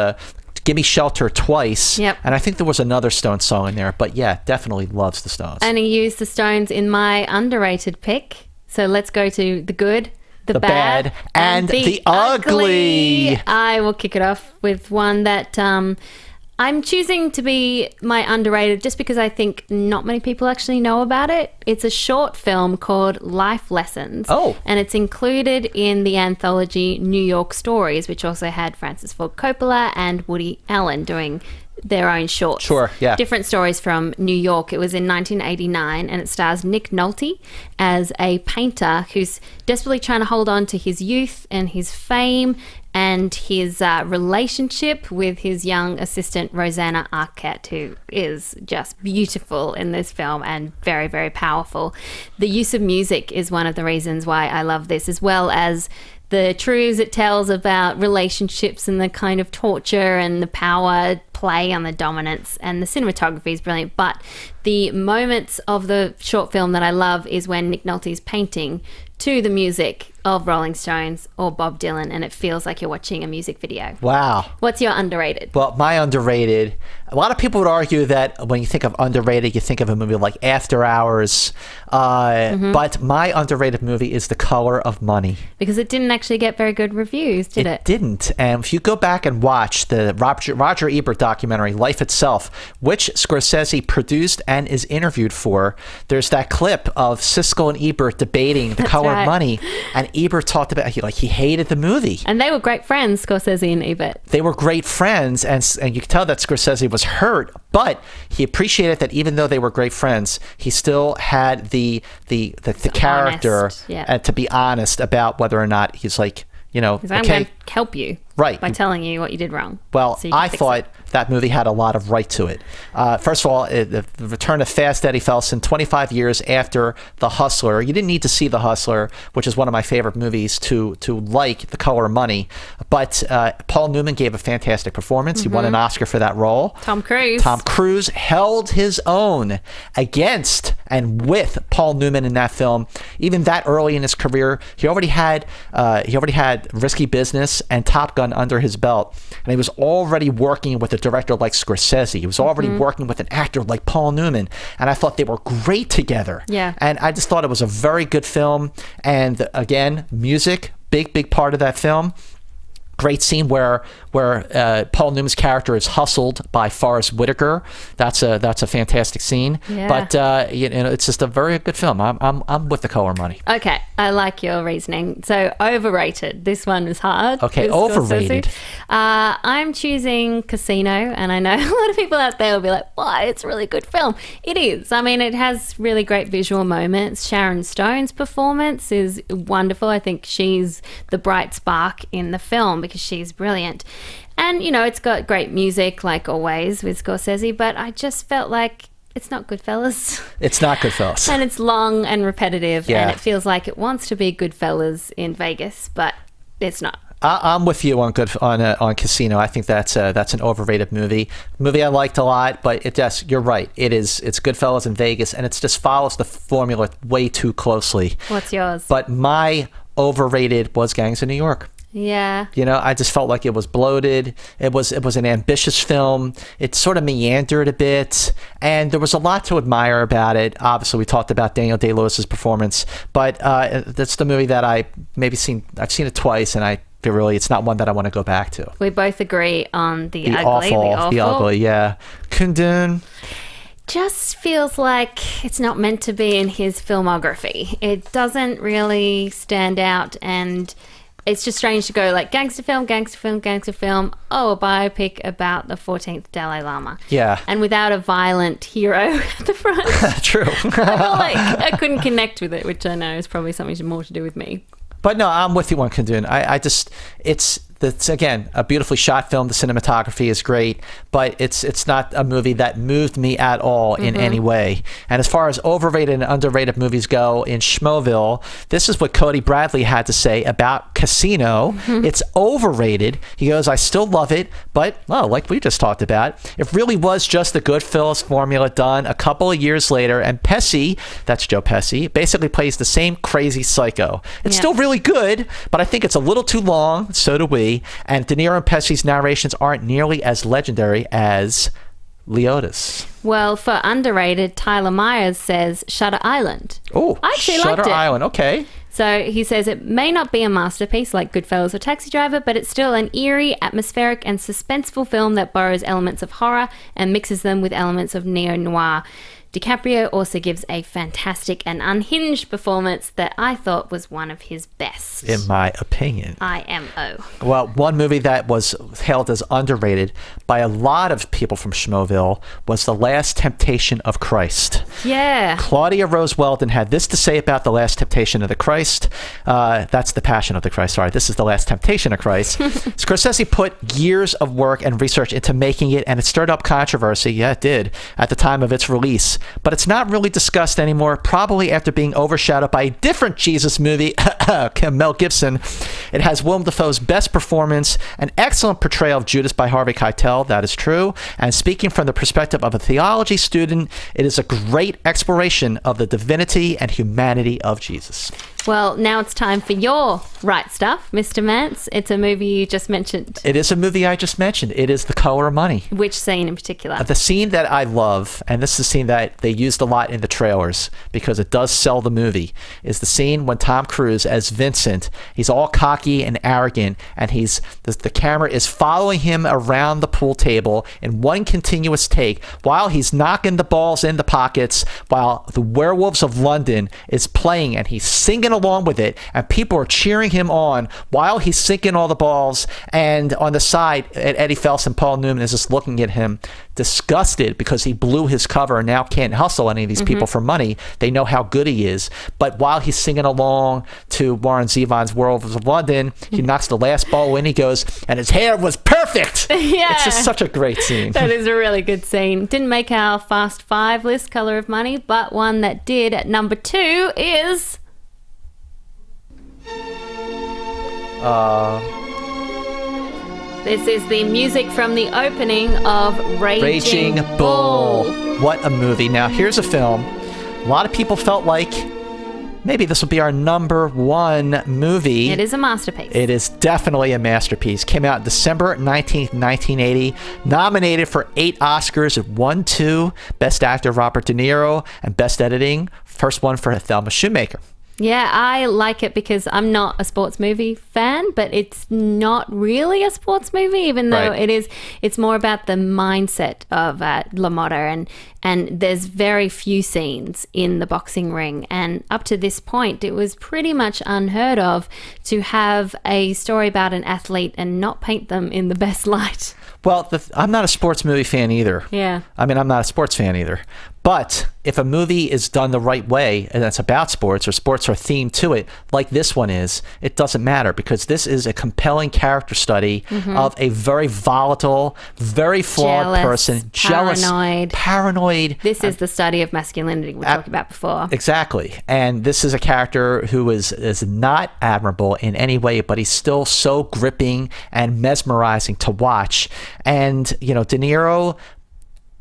Give Me Shelter twice. Yep. And I think there was another Stones song in there. But yeah, definitely loves the Stones. And he used the Stones in my underrated pick. So let's go to the good, the bad, and the ugly. I will kick it off with one that I'm choosing to be my underrated just because I think not many people actually know about it. It's a short film called Life Lessons. Oh. And it's included in the anthology New York Stories, which also had Francis Ford Coppola and Woody Allen doing their own shorts. Sure, yeah. Different stories from New York. It was in 1989 and it stars Nick Nolte as a painter who's desperately trying to hold on to his youth and his fame and his relationship with his young assistant Rosanna Arquette, who is just beautiful in this film and very, very powerful. The use of music is one of the reasons why I love this, as well as the truths it tells about relationships and the kind of torture and the power play on the dominance, and the cinematography is brilliant. But the moments of the short film that I love is when Nick Nolte's painting to the music of Rolling Stones or Bob Dylan, and it feels like you're watching a music video. Wow. What's your underrated? Well, my underrated, a lot of people would argue that when you think of underrated, you think of a movie like After Hours. But my underrated movie is The Color of Money. Because it didn't actually get very good reviews, did it? It didn't. And if you go back and watch the Roger Ebert documentary, Life Itself, which Scorsese produced and is interviewed for, there's that clip of Siskel and Ebert debating The Color of Money. And Ebert talked about he hated the movie. And they were great friends, Scorsese and Ebert. They were great friends, and you could tell that Scorsese was hurt, but he appreciated that even though they were great friends, he still had the character honest, yeah. to be honest about whether or not he's like, I'm going to help you right by telling you what you did wrong. Well, so I thought that movie had a lot of right to it. First of all, the return of Fast Eddie Felson 25 years after The Hustler. You didn't need to see The Hustler, which is one of my favorite movies, to like The Color of Money. But Paul Newman gave a fantastic performance. He won an Oscar for that role. Tom Cruise held his own against and with Paul Newman in that film. Even that early in his career, he already had Risky Business and Top Gun under his belt, and he was already working with a director like Scorsese. He was already working with an actor like Paul Newman, and I thought they were great together. Yeah. And I just thought it was a very good film. And again, music, big part of that film. Great scene where Paul Newman's character is hustled by Forrest Whitaker. That's a fantastic scene. Yeah. But it's just a very good film. I'm with The Color of Money. Okay, I like your reasoning. So overrated. This one was hard. Okay, overrated. I'm choosing Casino, and I know a lot of people out there will be like, "Why? It's a really good film." It is. I mean, it has really great visual moments. Sharon Stone's performance is wonderful. I think she's the bright spark in the film because she's brilliant. And, it's got great music, like always, with Scorsese, but I just felt like it's not Goodfellas. It's not Goodfellas. And it's long and repetitive, Yeah. and it feels like it wants to be Goodfellas in Vegas, but it's not. I'm with you on Casino. I think that's an overrated movie. Movie I liked a lot, but you're right. It's Goodfellas in Vegas, and it just follows the formula way too closely. What's yours? But my overrated was Gangs of New York. Yeah. I just felt like it was bloated. It was an ambitious film. It sort of meandered a bit, and there was a lot to admire about it. Obviously, we talked about Daniel Day-Lewis's performance, but that's the movie that I've seen it twice, and I feel really it's not one that I want to go back to. We both agree on the ugly, awful, the ugly, yeah. Kundun. Just feels like it's not meant to be in his filmography. It doesn't really stand out, and it's just strange to go like gangster film, oh, a biopic about the 14th Dalai Lama. Yeah. And without a violent hero at the front. True. I feel like I couldn't connect with it, which I know is probably something more to do with me. But no, I'm with you on Kundun. It's again a beautifully shot film. The cinematography is great, but it's not a movie that moved me at all in any way. And as far as overrated and underrated movies go in Schmoville, this is what Cody Bradley had to say about Casino. It's overrated. He goes, I still love it, but like we just talked about, it really was just the Goodfellas formula done a couple of years later. And Pesci, that's Joe Pesci, basically plays the same crazy psycho. It's still really good, but I think it's a little too long. So do we. And De Niro and Pesci's narrations aren't nearly as legendary as Liotta's. Well, for underrated, Tyler Myers says Shutter Island. Oh, I actually liked Shutter it. Island, okay. So he says it may not be a masterpiece like Goodfellas or Taxi Driver, but it's still an eerie, atmospheric, and suspenseful film that borrows elements of horror and mixes them with elements of neo-noir. DiCaprio also gives a fantastic and unhinged performance that I thought was one of his best. In my opinion. IMO. Well, one movie that was hailed as underrated by a lot of people from Schmoville was The Last Temptation of Christ. Yeah. Claudia Rose Weldon had this to say about The Last Temptation of the Christ. That's The Passion of the Christ. Sorry, this is The Last Temptation of Christ. Scorsese put years of work and research into making it, and it stirred up controversy. Yeah, it did, at the time of its release. But it's not really discussed anymore, probably after being overshadowed by a different Jesus movie, Mel Gibson. It has Willem Dafoe's best performance, an excellent portrayal of Judas by Harvey Keitel, that is true. And speaking from the perspective of a theology student, it is a great exploration of the divinity and humanity of Jesus. Well, now it's time for your right stuff, Mr. Mantz. It's a movie you just mentioned. It is a movie I just mentioned. It is The Color of Money. Which scene in particular? The scene that I love, and this is a scene that they used a lot in the trailers because it does sell the movie, is the scene when Tom Cruise as Vincent, he's all cocky and arrogant, and the camera is following him around the pool table in one continuous take while he's knocking the balls in the pockets, while the Werewolves of London is playing, and he's singing along with it, and people are cheering him on while he's sinking all the balls. And on the side, Eddie Phelps and Paul Newman is just looking at him disgusted because he blew his cover and now can't hustle any of these people for money. They know how good he is. But while he's singing along to Warren Zevon's Werewolves of London, he knocks the last ball in, he goes, and his hair was perfect. Yeah. It's just such a great scene. That is a really good scene. Didn't make our Fast Five list, Color of Money, but one that did at number 2 is... This is the music from the opening of Raging Bull. What a movie. Now, here's a film. A lot of people felt like maybe this will be our number 1 movie. It is a masterpiece. It is definitely a masterpiece. Came out December 19th, 1980. Nominated for 8 Oscars. It won 2. Best Actor, Robert De Niro. And Best Editing, first one for Thelma Shoemaker. Yeah, I like it because I'm not a sports movie fan, but it's not really a sports movie, even though Right. it's more about the mindset of LaMotta, and there's very few scenes in the boxing ring. And up to this point, it was pretty much unheard of to have a story about an athlete and not paint them in the best light. Well, I'm not a sports movie fan either. Yeah. I mean, I'm not a sports fan either. But if a movie is done the right way and it's about sports or sports are themed to it, like this one is, it doesn't matter because this is a compelling character study of a very volatile, very flawed person, jealous, paranoid. This is the study of masculinity we talked about before. Exactly. And this is a character who is not admirable in any way, but he's still so gripping and mesmerizing to watch. And, you know, De Niro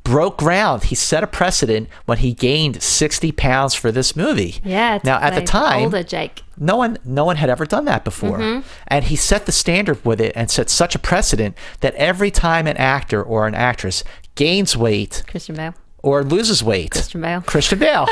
broke ground. He set a precedent when he gained 60 pounds for this movie. Yeah. Now, at the time, older Jake. no one had ever done that before. And he set the standard with it and set such a precedent that every time an actor or an actress gains weight Christian Bale. or loses weight. Christian Bale.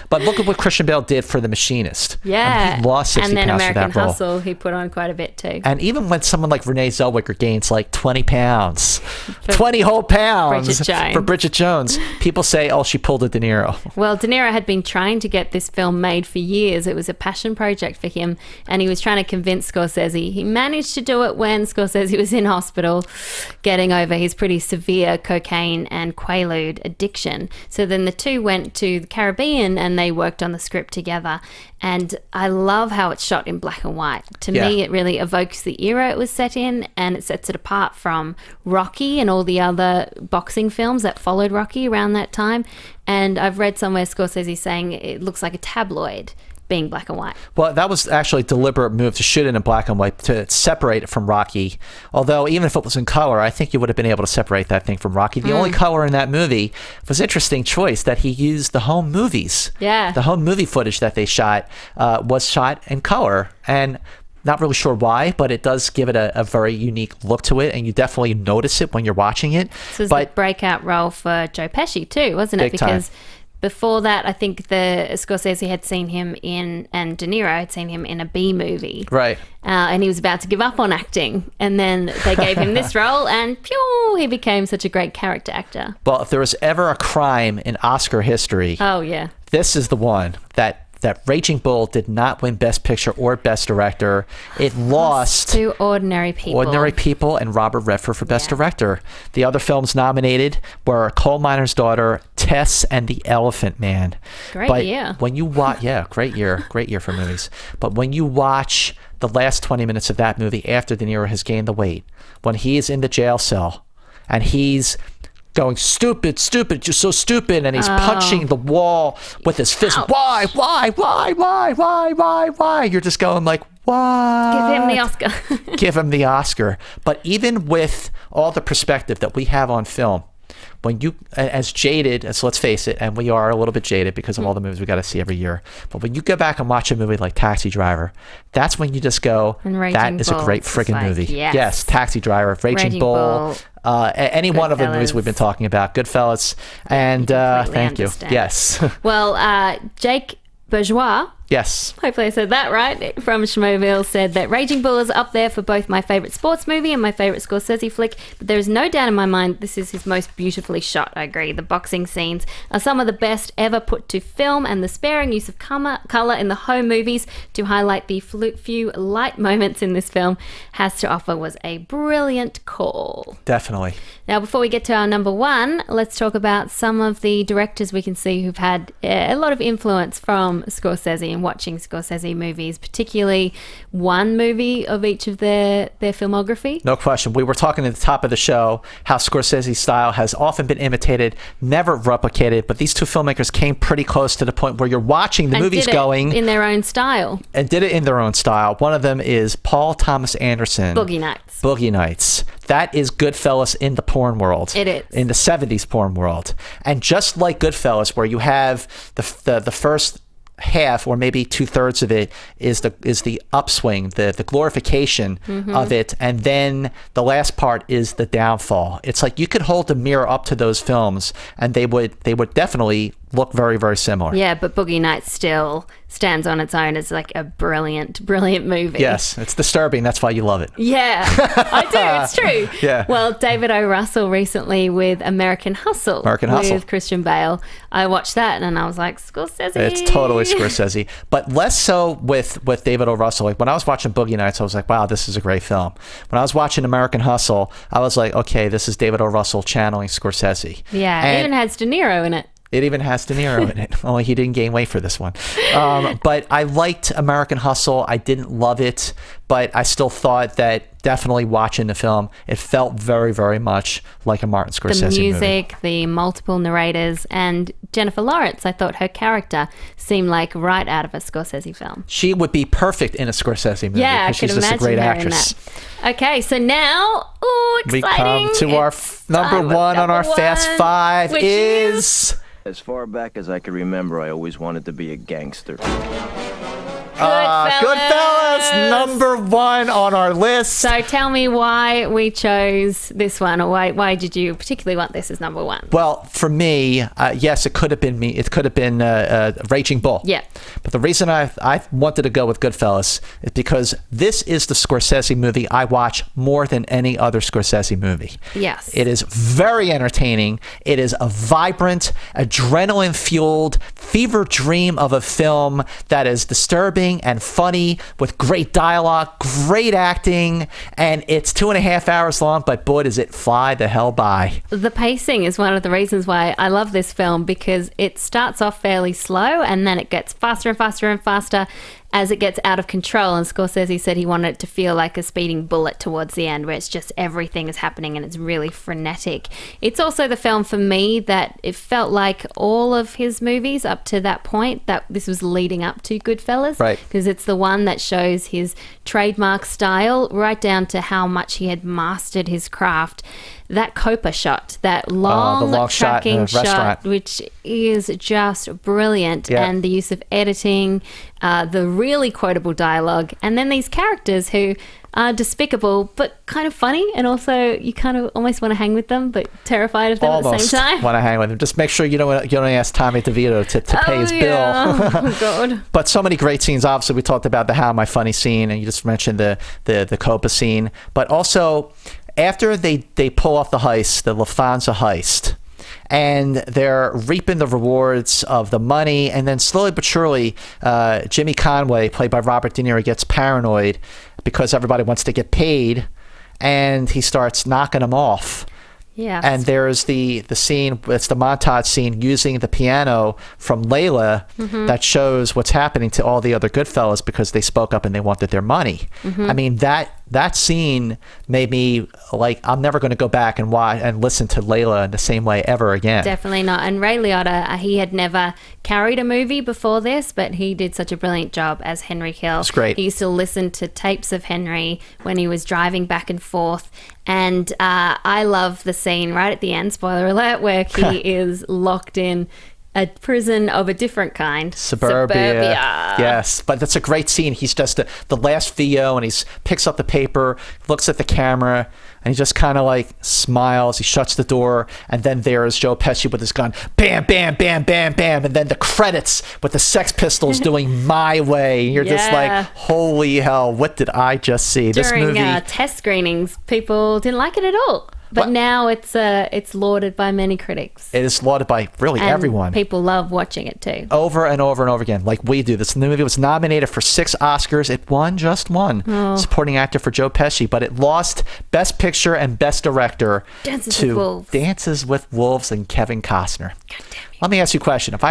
But look at what Christian Bale did for The Machinist. Yeah. He lost 60 and then pounds American for that role. Hustle, he put on quite a bit too. And even when someone like Renee Zellweger gains like 20 pounds, 20 whole pounds Bridget Jones. for Bridget Jones, people say, oh, she pulled a De Niro. Well, De Niro had been trying to get this film made for years. It was a passion project for him, and he was trying to convince Scorsese. He managed to do it when Scorsese was in hospital, getting over his pretty severe cocaine and Quaalude addiction. So then the two went to the Caribbean and they worked on the script together. And I love how it's shot in black and white. To me, it really evokes the era it was set in, and it sets it apart from Rocky and all the other boxing films that followed Rocky around that time. And I've read somewhere Scorsese saying it looks like a tabloid being black and white. Well, that was actually a deliberate move to shoot it in black and white to separate it from Rocky. Although, even if it was in color, I think you would have been able to separate that thing from Rocky. The only color in that movie was interesting choice that he used the home movies. Yeah. The home movie footage that they shot was shot in color. And not really sure why, but it does give it a very unique look to it, and you definitely notice it when you're watching it. This was the breakout role for Joe Pesci too, wasn't it? Big time. Because before that, I think the Scorsese had seen him in, and De Niro had seen him in a B movie. Right. And he was about to give up on acting. And then they gave him this role, and pew, he became such a great character actor. Well, if there was ever a crime in Oscar history, Oh, yeah. this is the one that Raging Bull did not win Best Picture or Best Director. It lost to Ordinary People. Ordinary People and Robert Redford for Best Director. The other films nominated were Coal Miner's Daughter, Tess, and The Elephant Man. Great year. When you watch, great year for movies. But when you watch the last 20 minutes of that movie after De Niro has gained the weight, when he is in the jail cell and he's going, stupid, you're so stupid, and he's punching the wall with his fist. Ouch. Why? You're just going like, what? Give him the Oscar. Give him the Oscar. But even with all the perspective that we have on film, when you, as jaded as, let's face it, and we are a little bit jaded because of all the movies we got to see every year, but when you go back and watch a movie like Taxi Driver, that's when you just go, that is a great friggin' movie. Yes, Taxi Driver, Raging Bull. Any one of the movies we've been talking about, Goodfellas, and thank you. Yes. Well, Jake Bourgeois, yes, hopefully I said that right, from Schmoville, said that Raging Bull is up there for both my favourite sports movie and my favourite Scorsese flick, but there is no doubt in my mind this is his most beautifully shot. I agree. The boxing scenes are some of the best ever put to film, and the sparing use of colour in the home movies to highlight the few light moments in this film has to offer was a brilliant call. Definitely. Now, before we get to our number one, let's talk about some of the directors we can see who've had a lot of influence from Scorsese and watching Scorsese movies, particularly one movie of each of their filmography. No question. We were talking at the top of the show how Scorsese's style has often been imitated, never replicated, but these two filmmakers came pretty close to the point where you're watching the movies going in their own style. And did it in their own style. One of them is Paul Thomas Anderson. Boogie Nights. Boogie Nights. That is Goodfellas in the porn world. It is. In the 70s porn world. And just like Goodfellas, where you have the first half or maybe 2/3 of it is the upswing, the glorification of it, and then the last part is the downfall. It's like you could hold a mirror up to those films and they would definitely look very, very similar. Yeah, but Boogie Nights still stands on its own as like a brilliant movie. Yes, it's disturbing. That's why you love it. Yeah, I do. It's true. Yeah. Well, David O. Russell recently with American Hustle. With Christian Bale. I watched that and I was like, Scorsese. It's totally Scorsese. But less so with David O. Russell. Like when I was watching Boogie Nights, I was like, wow, this is a great film. When I was watching American Hustle, I was like, okay, this is David O. Russell channeling Scorsese. Yeah, and it even has De Niro in it. It even has De Niro in it. Only he didn't gain weight for this one. But I liked American Hustle. I didn't love it, but I still thought that definitely watching the film, it felt very, very much like a Martin Scorsese movie. The music, the multiple narrators, and Jennifer Lawrence, I thought her character seemed like right out of a Scorsese film. She would be perfect in a Scorsese movie. Yeah, I she's could just a imagine great her actress. in that. Okay, so now, We exciting. come to our It's number time one on our number Fast one, Five which is... As far back as I can remember, I always wanted to be a gangster. Goodfellas, number one on our list. So tell me why we chose this one, or why did you particularly want this as number one? Well, for me, yes, it could have been me. It could have been Raging Bull. Yeah. But the reason I wanted to go with Goodfellas is because this is the Scorsese movie I watch more than any other Scorsese movie. Yes. It is very entertaining. It is a vibrant, adrenaline-fueled fever dream of a film that is disturbing and funny with great dialogue, great acting, and it's 2.5 hours long, but boy, does it fly the hell by. The pacing is one of the reasons why I love this film, because it starts off fairly slow and then it gets faster and faster and faster as it gets out of control. And Scorsese said he wanted it to feel like a speeding bullet towards the end, where it's just everything is happening and it's really frenetic. It's also the film for me that it felt like all of his movies up to that point, that this was leading up to Goodfellas. Right. Because it's the one that shows his trademark style right down to how much he had mastered his craft. That Cappa shot, that long shot in tracking the shot, restaurant. which is just brilliant, Yeah. and the use of editing, the really quotable dialogue, and then these characters who are despicable but kind of funny, and also you kind of almost want to hang with them but terrified of them at the same time. Want to hang with him. Just make sure you don't ask Tommy DeVito to pay his bill. Oh God. But so many great scenes. Obviously, we talked about the How Am I Funny scene, and you just mentioned the Cappa scene. But also, after they pull off the heist, the Lufthansa heist, and they're reaping the rewards of the money, and then slowly but surely, Jimmy Conway, played by Robert De Niro, gets paranoid because everybody wants to get paid, and he starts knocking them off. Yeah. And there's the scene, it's the montage scene using the piano from Layla that shows what's happening to all the other Goodfellas because they spoke up and they wanted their money. I mean, that scene made me like, I'm never going to go back and watch and listen to Layla in the same way ever again. Definitely not. And Ray Liotta, he had never carried a movie before this, but he did such a brilliant job as Henry Hill. It's great. He used to listen to tapes of Henry when he was driving back and forth. And I love the scene right at the end, spoiler alert, where he is locked in a prison of a different kind. Suburbia. Yes, but that's a great scene. He's just the last VO, and he picks up the paper, looks at the camera, and he just kind of like smiles. He shuts the door, and then there's Joe Pesci with his gun. Bam, bam, bam, bam, bam. And then the credits with the Sex Pistols doing My Way. You're just like, holy hell, what did I just see? During this movie. test screenings, people didn't like it at all. But now it's lauded by many critics. It is lauded by really And everyone. people love watching it too. Over and over and over again, like we do. This movie was nominated for 6 Oscars. It just won supporting actor for Joe Pesci, but it lost Best Picture and Best Director Dances to with Wolves. Dances with Wolves and Kevin Costner. Let me ask you a question. If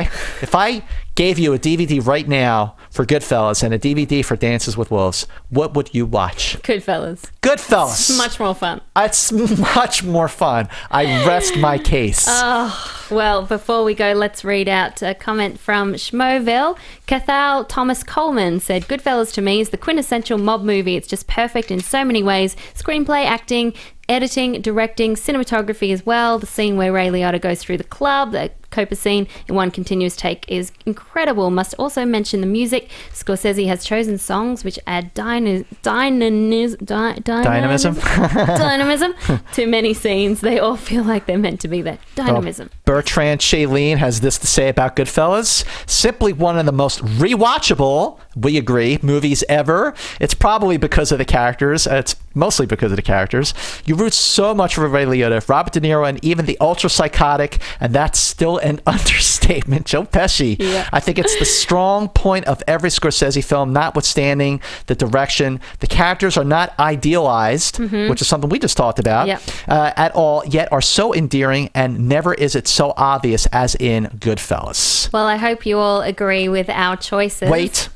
I gave you a DVD right now for Goodfellas and a DVD for Dances with Wolves, what would you watch? Goodfellas. Goodfellas. It's much more fun. It's much more fun. I rest my case. Well, before we go, let's read out a comment from Schmoville. Cathal Thomas Coleman said, Goodfellas to me is the quintessential mob movie. It's just perfect in so many ways. Screenplay, acting, editing, directing, cinematography as well. The scene where Ray Liotta goes through the club, the Cappa scene in one continuous take is incredible. Must also mention the music. Scorsese has chosen songs which add dynamism to many scenes. They all feel like they're meant to be there. Dynamism. Bertrand Shailene has this to say about Goodfellas. Simply one of the most rewatchable, we agree, movies ever. It's probably because of the characters. It's mostly because of the characters. You root so much for Ray Liotta, Robert De Niro, and even the ultra-psychotic, and that's still an understatement. Joe Pesci. Yeah. I think it's the strong point of every Scorsese film, notwithstanding the direction. The characters are not idealized, which is something we just talked about, at all, yet are so endearing, and never is it so obvious as in Goodfellas. Well, I hope you all agree with our choices. Wait.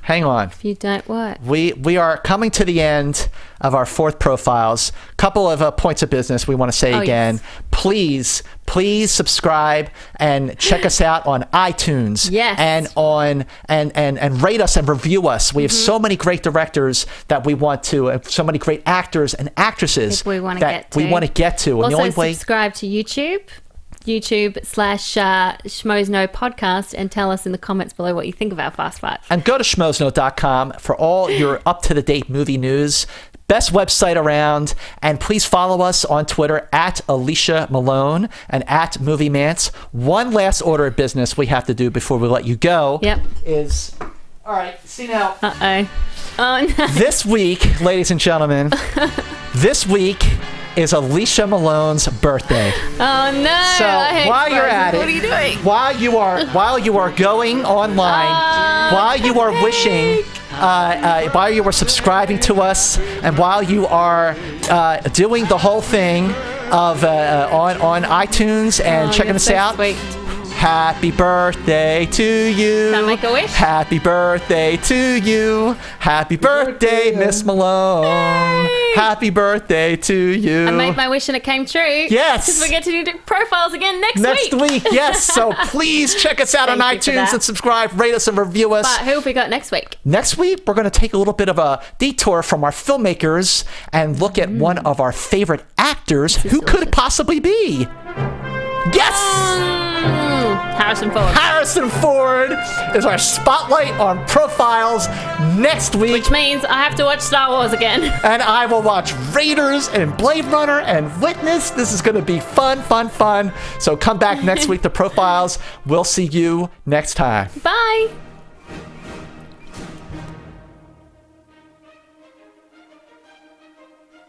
Hang on. If you don't, what? We are coming to the end of our fourth profiles. Couple of points of business we want to say again. Yes. Please subscribe and check us out on iTunes. Yes. And rate us and review us. We have so many great directors that we want to, so many great actors and actresses we want to get to. And also, the only way, subscribe to YouTube/Schmoes Know podcast, and tell us in the comments below what you think of our Fast Five. And go to schmoesknow.com for all your up-to-the-date movie news. Best website around. And please follow us on Twitter at Alicia Malone and at Movie Mantz. One last order of business we have to do before we let you go is... All right, see now. Uh-oh. Oh, no. This week, ladies and gentlemen, this week is Alicia Malone's birthday. Oh no! So while you're at it, what are you doing? While you are going online, while you are wishing, while you are subscribing to us, and while you are doing the whole thing of on iTunes and checking us out. Sweet. Happy birthday to you. Can I make a wish? Happy birthday to you. Happy birthday, Miss Malone. Yay. Happy birthday to you. I made my wish and it came true. Yes. Because we get to do profiles again next week. Next week, yes. So please check us out on iTunes and subscribe, rate us, and review us. But who have we got next week? Next week, we're going to take a little bit of a detour from our filmmakers and look at one of our favorite actors. Who could it possibly be? Yes! Harrison Ford. Harrison Ford is our spotlight on profiles next week. Which means I have to watch Star Wars again. And I will watch Raiders and Blade Runner and Witness. This is going to be fun. So come back next week to Profiles. We'll see you next time. Bye.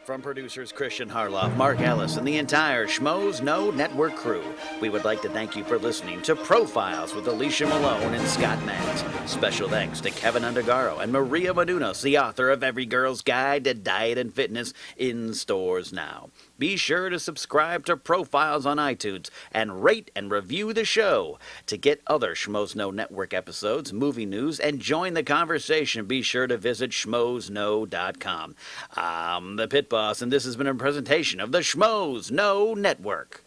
From producers Christian Harloff, Mark Ellis, and the entire Schmoes Know Network crew, we would like to thank you for listening to Profiles with Alicia Malone and Scott Mantz. Special thanks to Kevin Undergaro and Maria Madunos, the author of Every Girl's Guide to Diet and Fitness, in stores now. Be sure to subscribe to Profiles on iTunes and rate and review the show. To get other Schmoes Know Network episodes, movie news, and join the conversation, be sure to visit schmoesknow.com. I'm the Pit Boss, and this has been a presentation of the Schmoes Know Network.